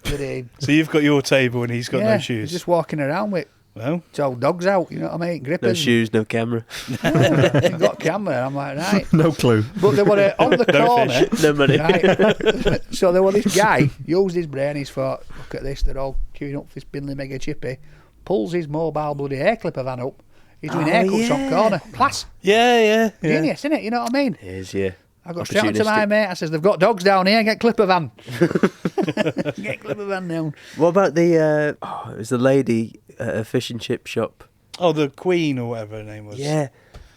So you've got your table and he's got no
He's
shoes.
just walking around with
Well,
12 dogs out. You know what I mean? Gripping.
No shoes, no camera.
Yeah, he got camera. I'm like, right.
No clue.
But they were on the
No
corner.
fish.
No money.
Right? So there was this guy, used his brain, he's thought, look at this, they're all queuing up for this Binley Mega Chippy, pulls his mobile bloody hair clipper van up, he's doing haircuts on corner. Class.
yeah.
Genius, isn't it? You know what I mean?
It is, yeah.
I got straight onto my mate, I says, they've got dogs down here, get clipper van. Get clipper van down.
What about the... it was the lady at a fish and chip shop.
Oh, the Queen or whatever her name was.
Yeah.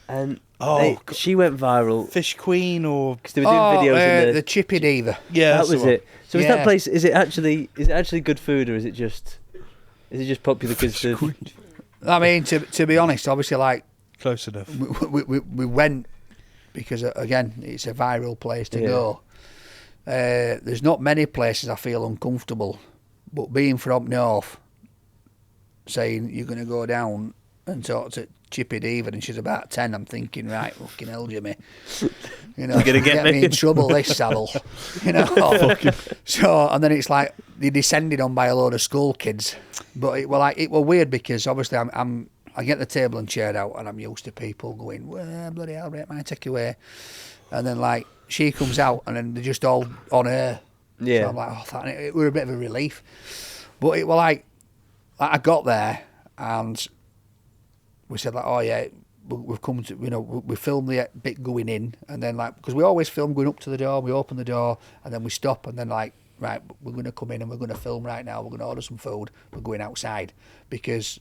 And
Oh,
she went viral
Fish Queen or...
because they were doing videos in
the Chippy Diva.
Yeah,
that
that's the
was
one.
it. So is
Yeah.
that place? Is it actually good food, or is it just popular because the?
I mean, to be honest, obviously, like
Close enough.
we went because again, it's a viral place to go. There's not many places I feel uncomfortable, but being from north, saying you're going to go down and talk to Chippy Diva and she's about 10, I'm thinking, right, fucking hell, Jimmy. You know,
You're gonna get me
in trouble, this saddle. You know. So, and then it's like they descended on by a load of school kids. But it were weird because obviously I get the table and chair out and I'm used to people going, well, bloody hell, rate my take away. And then like she comes out and then they're just all on her.
Yeah.
So I'm like, oh, it were a bit of a relief. But it were like I got there and we said like, oh yeah, we've come to, you know, we filmed the bit going in, and then like, because we always film going up to the door, we open the door, and then we stop, and then like right, we're going to come in and we're going to film right now, we're going to order some food, we're going outside, because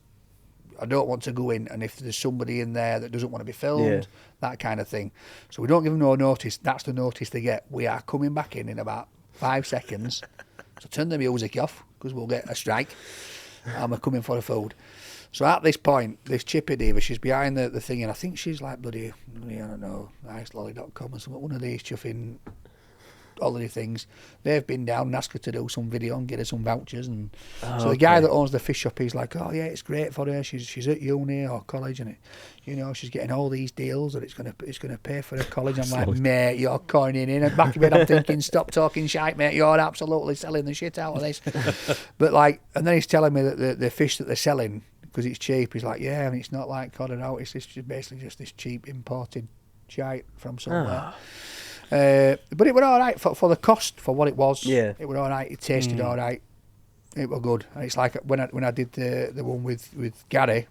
I don't want to go in, and if there's somebody in there that doesn't want to be filmed, that kind of thing. So we don't give them no notice. That's the notice they get. We are coming back in about 5 seconds. So turn the music off, because we'll get a strike, and we're coming for the food. So at this point, this Chippy Diva, she's behind the thing, and I think she's like bloody, I don't know, icelolly.com or something, one of these chuffing holiday things. They've been down and asked her to do some video and get her some vouchers, and so the guy that owns the fish shop, he's like, oh yeah, it's great for her, she's at uni or college, and she's getting all these deals that it's gonna pay for her college. I'm like, mate, you're coining in. And back of it, I'm thinking, stop talking shite, mate, you're absolutely selling the shit out of this. But like, and then he's telling me that the fish that they're selling, because it's cheap, he's like, yeah, and it's not like cod and out, it's just basically just this cheap imported shite from somewhere. But it was all right for the cost, for what it was. Yeah, it was all right. It tasted all right. It was good. And it's like when I did the one with Gary,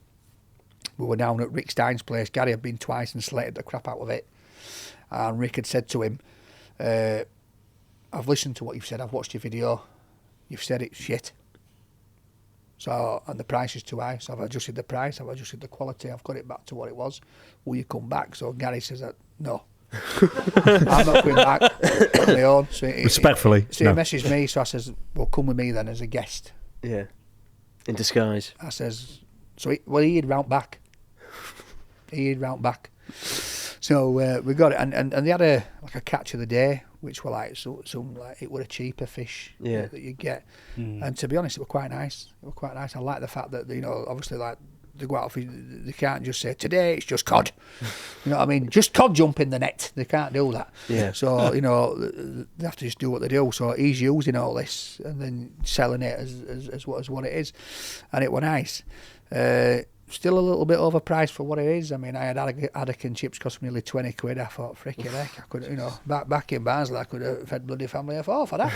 we were down at Rick Stein's place. Gary had been twice and slated the crap out of it. And Rick had said to him, I've listened to what you've said. I've watched your video. You've said it's shit. So, and the price is too high. So I've adjusted the price. I've adjusted the quality. I've got it back to what it was. Will you come back? So Gary says that, no. I'm not going back on my own. So
respectfully.
So he messaged me, so I says, well, come with me then as a guest.
Yeah. In disguise.
I says, he'd round back. So we got it, and they had a catch of the day, which were like some like, it were a cheaper fish that you get. And to be honest, it was quite nice. I like the fact that, obviously, like, they go out, they can't just say, today it's just cod. You know what I mean? Just cod jump in the net. They can't do that. Yeah. So, they have to just do what they do. So he's using all this and then selling it as what it is. And it was nice. Still a little bit overpriced for what it is. I mean, I had haddock and chips cost me nearly 20 quid. I thought, frickin' heck, I could, back in Barnsley, I could have fed bloody family of 4 for that.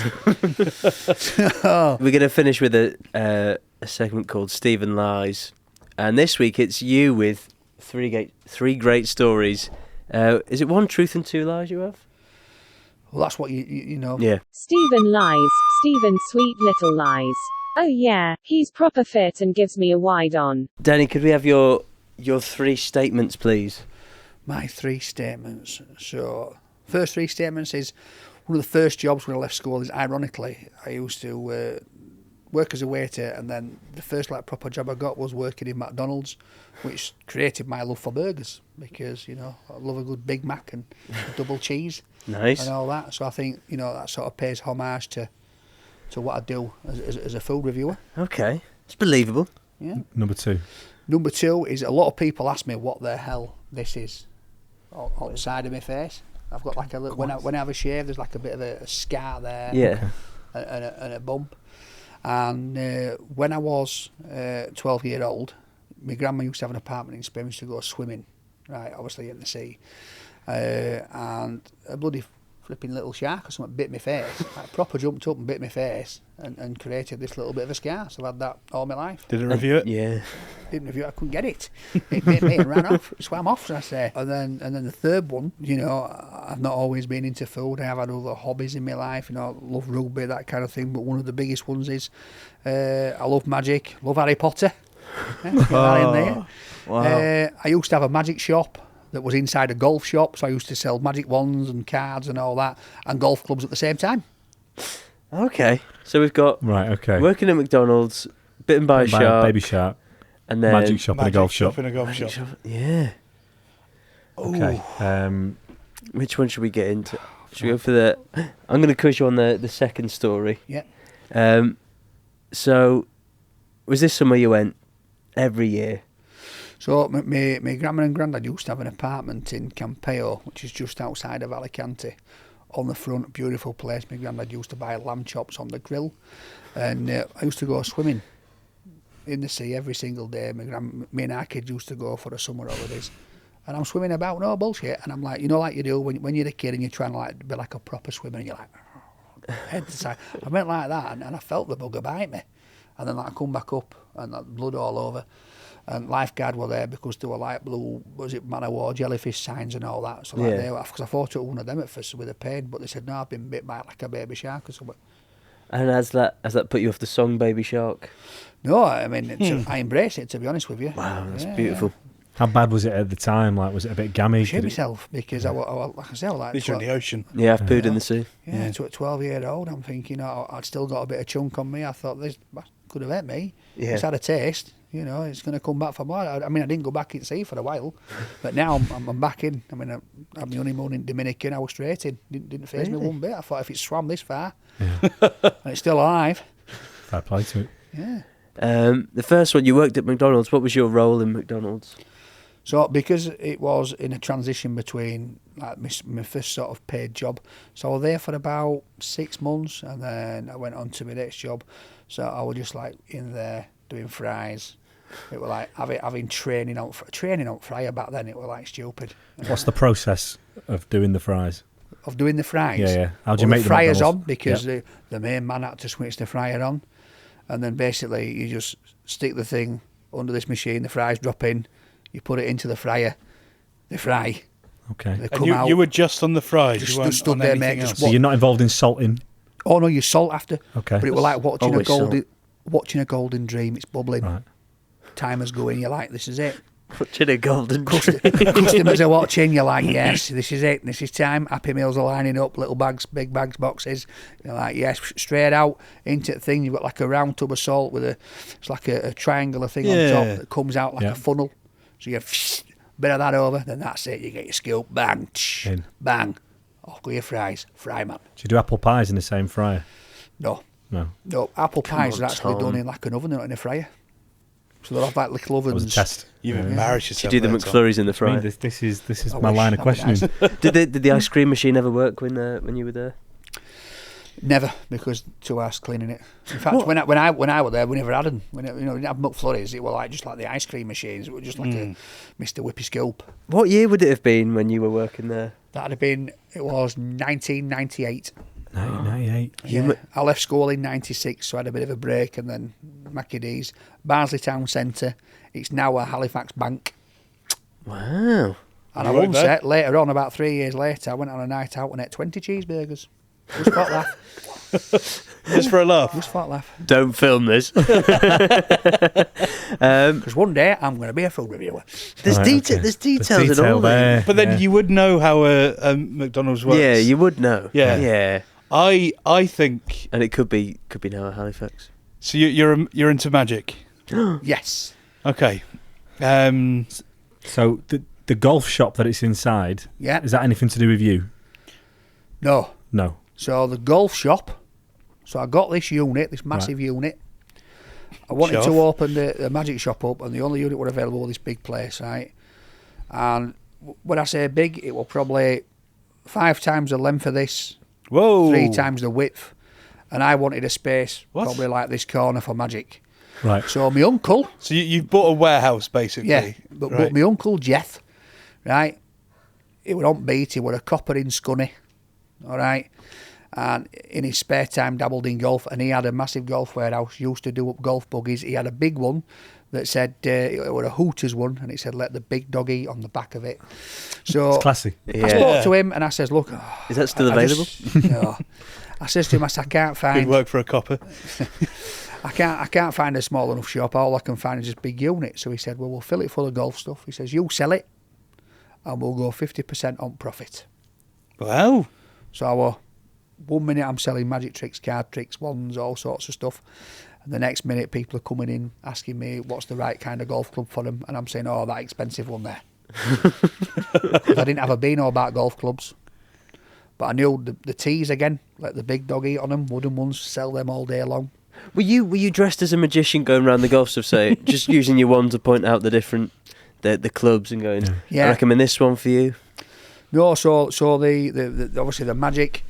We're going to finish with a segment called Stephen Lies. And this week it's you with three great stories. Is it one truth and 2 lies you have?
Well, that's what you know.
Yeah.
Stephen lies. Stephen's sweet little lies. Oh yeah, he's proper fit and gives me a wide on.
Danny, could we have your 3 statements, please?
My 3 statements. So, first 3 statements is, one of the first jobs when I left school is, ironically, I used to work as a waiter, and then the first proper job I got was working in McDonald's, which created my love for burgers, because I love a good Big Mac and double cheese.
Nice.
And all that. So I think that sort of pays homage to what I do as a food reviewer.
Okay, it's believable.
Yeah.
Number 2
is, a lot of people ask me what the hell this is on the side of my face. I've got like a little, when I have a shave, there's like a bit of a scar there.
Yeah.
And a bump. And when I was 12-year-old, my grandma used to have an apartment in Spain. We used to go swimming, right, obviously in the sea. And a bloody flipping little shark or something bit my face. Like, proper jumped up and bit my face and created this little bit of a scar. So I've had that all my life.
Did it review it?
Yeah.
Didn't review it. I couldn't get it. It bit me and ran off. Swam off, as I say. And then the third one, I've not always been into food. I have had other hobbies in my life. Love rugby, that kind of thing. But one of the biggest ones is I love magic. Love Harry Potter. That in there.
Wow.
I used to have a magic shop that was inside a golf shop, so I used to sell magic wands and cards and all that, and golf clubs at the same time.
Okay, so we've got working at McDonald's, bitten by a shark,
baby shark,
and then
magic shop and a golf shop.
Yeah.
Okay.
Which one should we get into? Should we go for the? I'm going to quiz you on the second story.
Yeah.
So, was this somewhere you went every year?
So my grandma and granddad used to have an apartment in Campeo, which is just outside of Alicante. On the front, beautiful place. My granddad used to buy lamb chops on the grill, and I used to go swimming in the sea every single day. Me and our kids used to go for the summer holidays, and I'm swimming about, no bullshit, and I'm like, like you do when you're a kid and you're trying to be like a proper swimmer, and you're like head to side. I went like that, and I felt the bugger bite me, and then I come back up and blood all over. And lifeguard were there because they were like blue, man of war, jellyfish signs and all that. So because I thought it was one of them at first with a pain, but they said, no, I've been bit by like a baby shark or something.
And has that put you off the song Baby Shark?
No, I mean, I embrace it, to be honest with you.
Wow, that's beautiful.
How bad was it at the time? Like, was it a bit gammy?
I shit myself because I like I say, I was like,
These are in the ocean.
Yeah, I've pooed in the sea.
yeah, to a 12-year-old, I'm thinking, I'd still got a bit of chunk on me. I thought this could have hit me.
Yeah.
It's had a taste. It's going to come back for more. I mean, I didn't go back in sea for a while, but now I'm back in. I mean, I had my honeymoon in Dominican. I was straight in. Didn't faze me one bit. I thought if it swam this far, and it's still alive.
Fair play to it.
Yeah.
The first one, you worked at McDonald's. What was your role in McDonald's?
So because it was in a transition between like my first sort of paid job, so I was there for about 6 months, and then I went on to my next job. So I was just like in there doing fries. It was like having training on fryer back then. It was like stupid.
What's the process of doing the fries?
Of doing the fries?
Yeah. How do you make
the fryers
McDonald's?
on because the main man had to switch the fryer on, and then basically you just stick the thing under this machine. The fries drop in. You put it into the fryer. They fry.
Okay.
They
And
come out.
you were just on the fries.
Just
You weren't
stood
on
there,
anything
mate,
else.
just
So you're not involved in salting?
Oh no, you salt after.
Okay.
But it was like watching
Always
a golden dream. It's bubbling.
Right.
Timer's going. You're like, this is it.
Watching a golden
Customers are watching. You're like, yes, this is it. This is time. Happy Meals are lining up. Little bags, big bags, boxes. You're like, yes, straight out into the thing. You've got like a round tub of salt with it's like a triangular thing on top that comes out like a funnel. So you have bit of that over, then that's it. You get your scoop, bang, bang. Off go your fries, fry man.
Do you do apple pies in the same fryer?
No,
No.
apple pies
on,
are actually
Tom.
done in like an oven, not in a fryer. So they'll have like little
That was a
ovens.
test.
You've embarrassed yourself.
Do you do the
there, Tom.
McFlurries in the
I
fryer?
mean, this is
I
my
wish,
line of
that'd be
questioning.
Did the ice cream machine ever work when you were there?
Never, because too harsh cleaning it. In fact, when I was there, we never had them. We didn't have McFlurries. It was like just like the ice cream machines. It was just like a Mr. Whippy Scoop.
What year would it have been when you were working there?
That'd have been. It was 1998.
1998.
Yeah, I left school in 96, so I had a bit of a break, and then Mackie D's, Barnsley Town Centre. It's now a Halifax Bank.
Wow.
And I
worked
once
there?
later on, about 3 years later, I went on a night out and ate 20 cheeseburgers. Just for a laugh.
Just for a laugh.
Just for a laugh.
Don't film this.
Because one day I'm going to be a food reviewer.
There's,
Right, okay.
there's details in all
there.
these.
But then you would know how a McDonald's works.
Yeah, you would know.
Yeah.
Yeah.
I think
And it could be now at Halifax.
so. You're into magic.
Yes.
Okay.
So the golf shop that it's inside,
Yeah.
is that anything to do with you?
No.
No.
So the golf shop. So I got this unit, this massive unit. I wanted
Shop.
to open the magic shop up, and the only unit were available was this big place, right? And when I say big, it was probably 5 times the length of this,
Whoa.
3 times the width. And I wanted a space,
What?
probably like this corner for magic.
Right.
So my uncle,
So you've bought a warehouse basically.
yeah, but my uncle Jeff, right, he was on beat, he was a copper in Scunny, all right? And in his spare time dabbled in golf, and he had a massive golf warehouse, used to do up golf buggies. He had a big one that said, it was a Hooters one, and it said, let the big dog eat on the back of it. So
It's classy.
I spoke to him, and I says, look...
Is that still
I
available?
no. I says to him, I can't
Good
find...
work for a copper.
I can't find a small enough shop. All I can find is this big unit. So he said, well, we'll fill it full of golf stuff. He says, you sell it, and we'll go 50% on profit.
Wow.
So 1 minute I'm selling magic tricks, card tricks, wands, all sorts of stuff. And the next minute people are coming in asking me what's the right kind of golf club for them. And I'm saying, oh, that expensive one there. 'Cause I didn't have a beano about golf clubs. But I knew the tees again, like the big dog eat on them, wooden ones, sell them all day long.
Were you dressed as a magician going around the golf stuff, say, just using your wand to point out the different the clubs and going,
Yeah.
I recommend this one for you?
No, so the obviously the magic.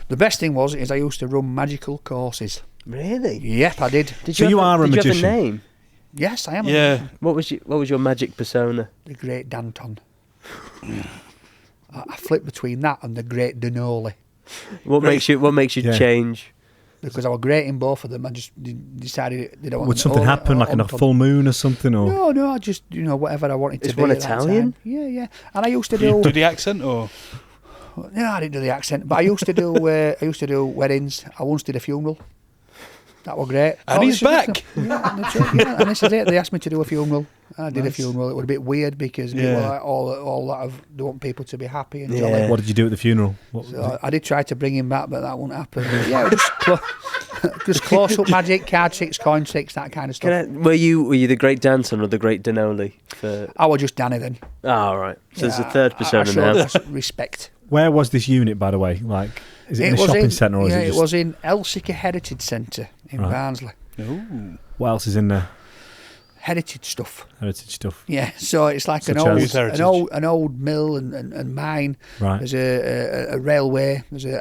The best thing is I used to run magical courses.
Really?
Yep, I did.
Did
So you are a
did you have
magician?
a name?
Yes, I am.
Yeah.
What was your magic persona?
The Great Danton. I flip between that and the Great Denoli
What makes you
Yeah.
change?
because I was great in both of them. I just decided that I wanted
Would something happen, like in a full moon or something? Or
No, I just whatever I wanted to
Is
be.
one
at that
Italian?
time. Yeah. And I used to
Do you
do.
do the accent or?
No, I didn't do the accent, but I used to do. I used to do weddings. I once did a funeral. That was great.
And he's back.
Yeah, that's it, yeah, and this is it. They asked me to do a funeral. I did a funeral. It was a bit weird because people were like, all that of they want people to be happy and jolly.
What did you do at the funeral?
So I did try to bring him back, but that wouldn't happen. Yeah, just close up magic, card tricks, coin tricks, that kind of stuff.
Were you the great Danton or the great Danoli?
I was just Danny then.
Oh, right. So there's a third persona now.
Respect.
Where was this unit, by the way? Like, is it in a shopping centre or is it just...
it was in Elsicker Heritage Centre in Barnsley.
Ooh.
What else is in there?
Heritage stuff.
Heritage stuff.
Yeah, so it's like an old mill and mine.
Right.
There's a railway. There's a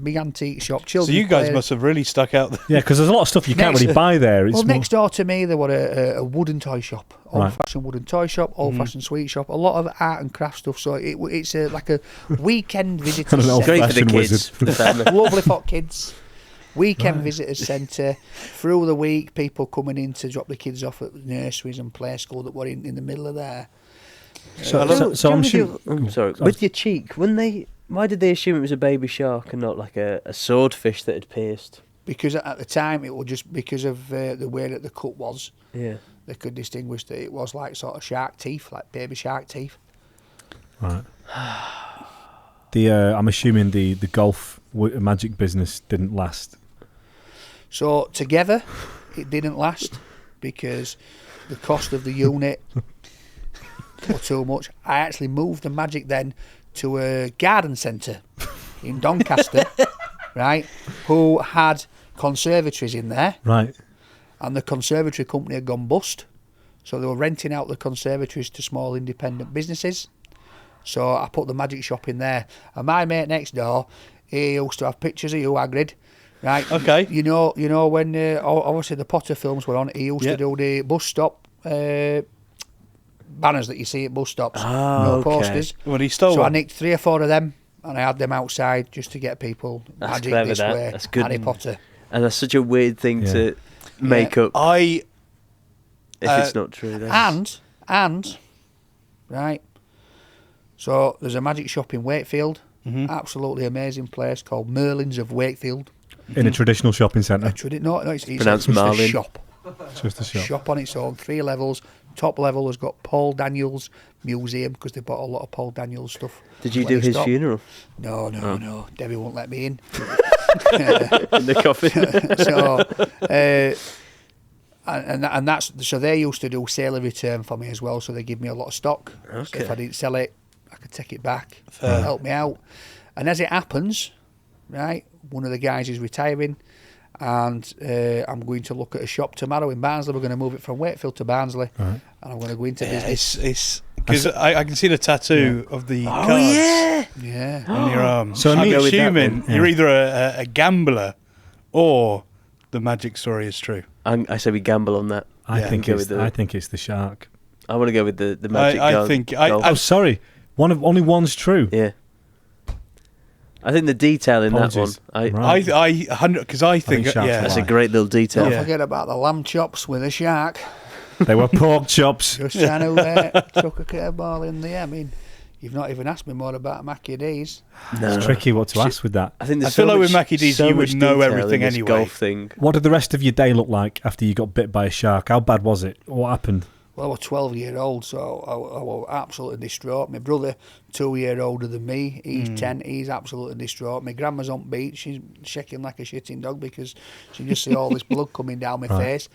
big antique shop.
So you guys must have really stuck out.
Yeah, because there's a lot of stuff you can't really buy there. It's
next door to me there was a wooden toy shop, old-fashioned wooden toy shop, old-fashioned sweet shop, a lot of art and craft stuff. So it's like a weekend visitor centre.
Great for the kids, for the family.
Lovely for kids. Weekend visitors centre. Through the week, people coming in to drop the kids off at nurseries and play school that were in the middle of there.
So I'm sure.
I'm sorry. With your cheek, why did they assume it was a baby shark and not like a swordfish that had pierced?
Because at the time it was just because of the way that the cut was.
Yeah.
They could distinguish that it was like sort of shark teeth, like baby shark teeth.
Right. I'm assuming the golf magic business didn't last.
So together, it didn't last because the cost of the unit was too much. I actually moved the magic then to a garden centre in Doncaster, right? Who had conservatories in there,
right?
And the conservatory company had gone bust, so they were renting out the conservatories to small independent businesses. So I put the magic shop in there, and my mate next door, he used to have pictures of you, Hagrid. Right.
Okay.
You know when obviously the Potter films were on, he used to do the bus stop banners that you see at bus stops. Posters.
Well, he stole
So
one.
I nicked 3 or 4 of them and I had them outside just to get people magic this way.
That's good.
Harry Potter.
And that's such a weird thing to make up. If it's not true, then.
And right. So there's a magic shop in Wakefield. Absolutely amazing place called Merlin's of Wakefield.
In a traditional shopping centre.
It's
pronounced
just
Marlin.
a shop.
It's just a shop.
Shop on its own, 3 levels. Top level has got Paul Daniels Museum because they bought a lot of Paul Daniels stuff.
Did you do his funeral?
No. Debbie won't let me in.
In the coffin.
And that's so they used to do sale and return for me as well. So they give me a lot of stock.
Okay.
So if I didn't sell it, I could take it back. Help me out. And as it happens, right, one of the guys is retiring. And I'm going to look at a shop tomorrow in Barnsley. We're going to move it from Wakefield to Barnsley, and I'm going to go into business.
It's because I can see the tattoo of the cards on your arm.
So
I'm assuming you're either a gambler or the magic story is true.
I say we gamble on that.
I think it's the shark.
I want to go with the magic.
I'm sorry. Only one's true.
Yeah. I think the detail in
Apologies.
that one.
I think
that's a great little detail.
Don't forget about the lamb chops with a shark.
They were pork chops.
Just trying to chuck a curveball in there. I mean, you've not even asked me more about Mackie D's.
No. It's tricky what to ask with that.
I think
I feel like with Mackie D's you would know everything anyway.
Golf thing.
What did the rest of your day look like after you got bit by a shark? How bad was it? What happened?
Well, I was 12-year-old, so I was absolutely distraught. My brother, 2 years older than me, he's 10, he's absolutely distraught. My grandma's on beach, she's shaking like a shitting dog because she just see all this blood coming down my face.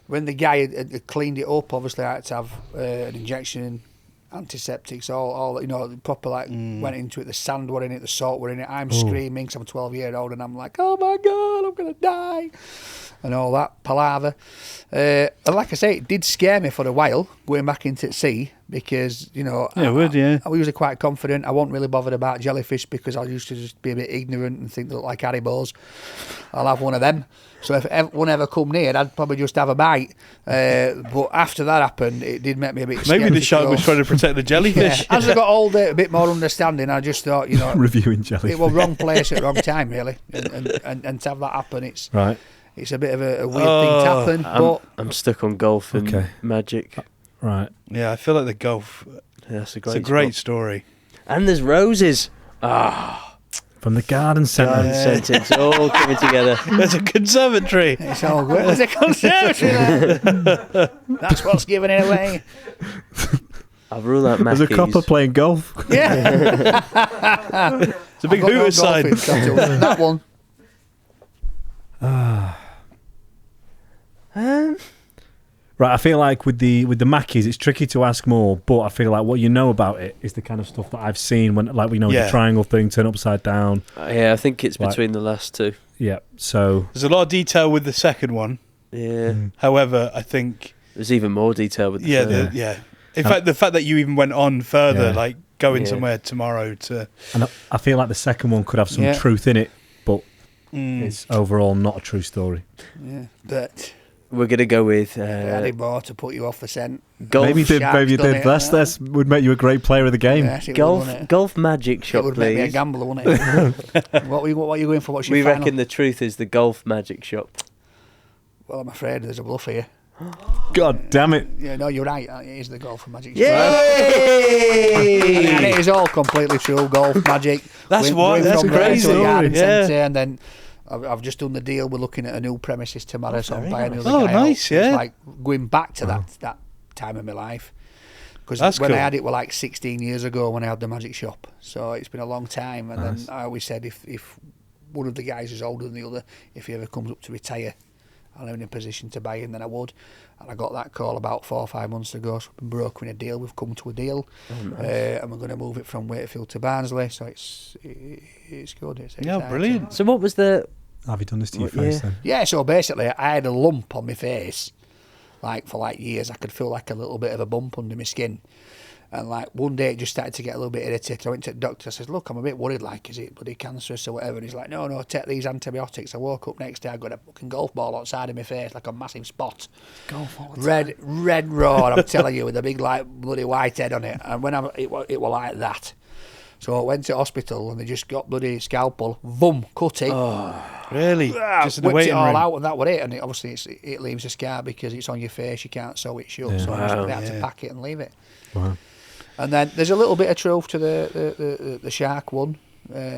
When the guy had cleaned it up, obviously I had to have an injection, antiseptics, all proper went into it. The sand were in it, the salt were in it. I'm screaming because I'm 12-year-old and I'm like, oh my God, I'm going to die. And all that palaver. And like I say, it did scare me for a while going back into the sea because, I was usually quite confident. I wasn't really bothered about jellyfish because I used to just be a bit ignorant and think they look like Haribos. I'll have one of them. So if one ever come near, I'd probably just have a bite. But after that happened, it did make me a bit scared.
Maybe the shark was trying to protect the jellyfish.
Yeah. As I got older, a bit more understanding, I just thought,
reviewing jellyfish.
It was wrong place at wrong time, really. And to have that happen, it's
right.
It's a bit of a weird thing to happen. But
I'm stuck on golf and magic.
Right.
Yeah, I feel like the golf.
Yeah, it's a
great story.
And there's roses.
From the garden centre.
It's all coming together.
There's a conservatory.
It's all good. There's a conservatory there. That's what's giving it away.
I'll rule out Mackey's.
There's a copper playing golf.
Yeah.
It's a big Hooter sign.
That one.
Right, I feel like with the Mackeys, it's tricky to ask more, but I feel like what you know about it is the kind of stuff that I've seen when, like, we know the triangle thing, turn upside down.
Yeah, I think it's between the last two.
Yeah, so
There's a lot of detail with the second one.
Yeah.
However, I think
There's even more detail with the third.
In fact, the fact that you even went on further, like going somewhere tomorrow to...
And I feel like the second one could have some truth in it, but it's overall not a true story.
Yeah, but...
We're going to go with...
Any more to put you off the scent.
Maybe you did less. That would make you a great player of the game.
Yes,
golf magic shop,
it would
please.
make me a gambler, wouldn't it? What are you going for? What's your final?
Reckon the truth is the golf magic shop.
Well, I'm afraid there's a bluff here.
God damn it.
Yeah, no, you're right. It is the golf magic shop.
Yay!
And it is all completely true. Golf magic.
That's crazy.
And then I've just done the deal. We're looking at a new premises tomorrow, so I'm buying another guy
nice,
out. It's like going back to that time of my life. Because when I had it were like 16 years ago when I had the magic shop. So it's been a long time. And then I always said if one of the guys is older than the other, if he ever comes up to retire, I'm in a position to buy him, then I would. And I got that call about 4 or 5 months ago, so we've been brokering a deal. We've come to a deal, and we're going to move it from Wakefield to Barnsley, so it's good. It's exciting.
Brilliant.
So what was the...
Have you done this to your face then?
Yeah, so basically I had a lump on my face, for years. I could feel like a little bit of a bump under my skin. And one day it just started to get a little bit irritated. I went to the doctor. I said, "Look, I'm a bit worried. Is it bloody cancerous or whatever?" And he's like, "No, take these antibiotics." I woke up next day. I got a fucking golf ball outside of my face, like a massive spot.
Golf all the
time. Red raw. I'm telling you, with a big bloody white head on it. And when it was like that. So I went to hospital and they just got bloody scalpel, cut it.
Oh, really? Just in the
whipped
waiting
it all
room.
out, and that was it. And it leaves a scar because it's on your face. You can't sew it shut. So they had to pack it and leave it.
Wow.
And then there's a little bit of truth to the shark one,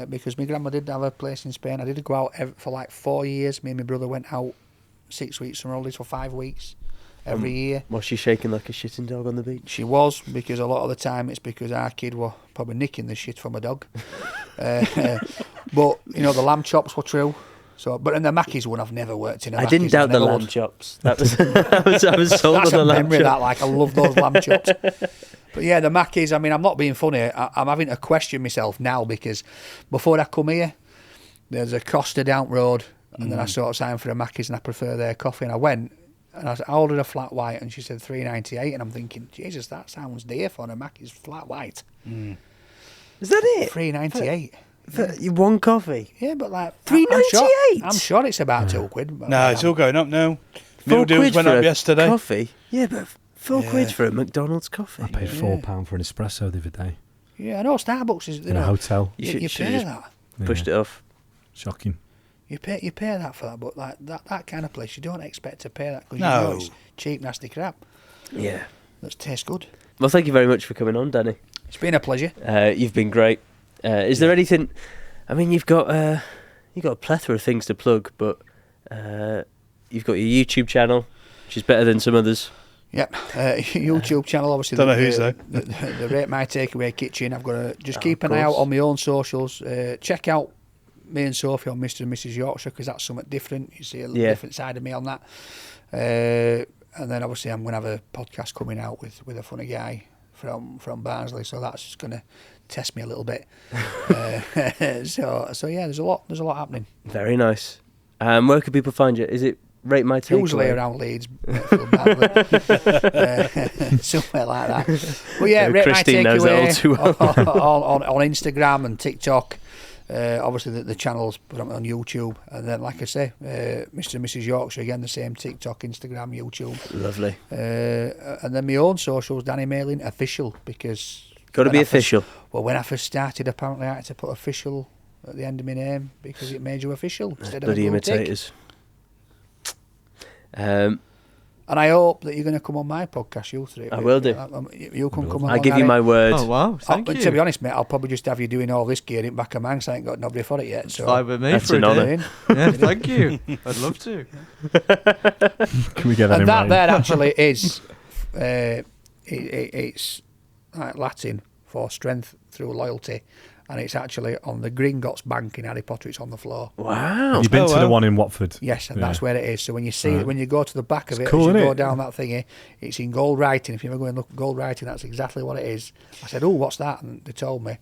because my grandma did have a place in Spain. I did go out for 4 years. Me and my brother went out 6 weeks from holidays for 5 weeks every year.
Was she shaking like a shitting dog on the beach?
She was, because a lot of the time it's because our kid were probably nicking the shit from a dog. But the lamb chops were true. So, but in the Mackey's one, I've never worked in a Mackey's.
I didn't doubt the lamb chops. That was I was sold on the lamb chops.
I love those lamb chops. But yeah, the Mackey's, I'm not being funny. I'm having to question myself now, because before I come here, there's a Costa down road, and then I sort of signed for a Mackey's, and I prefer their coffee. And I went, and I ordered a flat white, and she said $3.98, and I'm thinking, Jesus, that sounds dear for a Mackey's flat white.
Is that it?
$3.98.
For one coffee?
Yeah, but
$3.98?
I'm sure it's about £2.
No, it's all going up now.
£4
deals went
for
up yesterday.
Coffee? Yeah, but £4 for a McDonald's coffee.
I paid £4 for an espresso the other day.
Yeah, I know Starbucks is
in a hotel.
You pay that.
Pushed it off.
Shocking.
You pay that for that, but that kind of place, you don't expect to pay that, because
No.
you know it's cheap, nasty crap.
Yeah.
That tastes good.
Well, thank you very much for coming on, Danny.
It's been a pleasure.
You've been great. Is there anything? I mean, you've got a plethora of things to plug, but you've got your YouTube channel, which is better than some others.
Yep, YouTube channel, obviously.
Don't know whose though.
The Rate My Takeaway Kitchen. I've got to just keep an eye out on my own socials. Check out me and Sophie on Mr. and Mrs. Yorkshire, because that's something different. You see a different side of me on that. And then obviously I'm going to have a podcast coming out with a funny guy from Barnsley, so that's just going to test me a little bit. So yeah, there's a lot happening.
Very nice. Where can people find you? Is it Rate My Takeaway?
Usually around Leeds, somewhere like that. But yeah, Rate
Christine
My
knows that all too
Takeaway
well.
on Instagram and TikTok. Obviously the channel's put on YouTube, and then like I say, Mr. and Mrs. Yorkshire, again the same, TikTok, Instagram, YouTube.
Lovely.
And then my own socials, Danny Malin official, because
got to be official.
When I first started, apparently I had to put official at the end of my name because it made you official instead of
Bloody
a blue tick.
imitators.
And I hope that you're going to come on my podcast, you three.
I will do.
You can come on.
I give you my word.
Oh, wow. Thank you.
To be honest, mate, I'll probably just have you doing all this gear in back of mine because I ain't got nobody for it yet. So
fine with me.
That's
for
an
a
honour.
day. Yeah, thank you. I'd love to.
Can we get that
and
in
that
writing?
there actually is, it's Latin for strength through loyalty. And it's actually on the Gringotts Bank in Harry Potter. It's on the floor.
Wow.
Have you been to the one in Watford?
Yes, and that's where it is. So when you see it, when you go to the back of
It's
it,
cool,
as you
isn't
go
it?
down that thingy, it's in gold writing. If you ever go and look at gold writing, that's exactly what it is. I said, "Oh, what's that?" And they told me,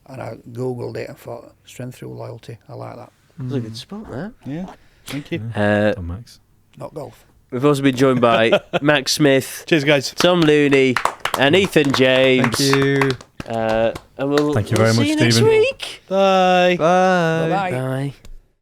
and I googled it and thought, "Strength through loyalty." I like that.
That was a good spot there.
Yeah. Thank you.
Tom Max.
Not golf.
We've also been joined by Max Smith,
Cheers, guys.
Tom Looney, and Ethan James.
Thank you.
And we'll
Thank you very
see
much,
you next
Stephen.
week.
Bye.
Bye.
Bye.
Bye.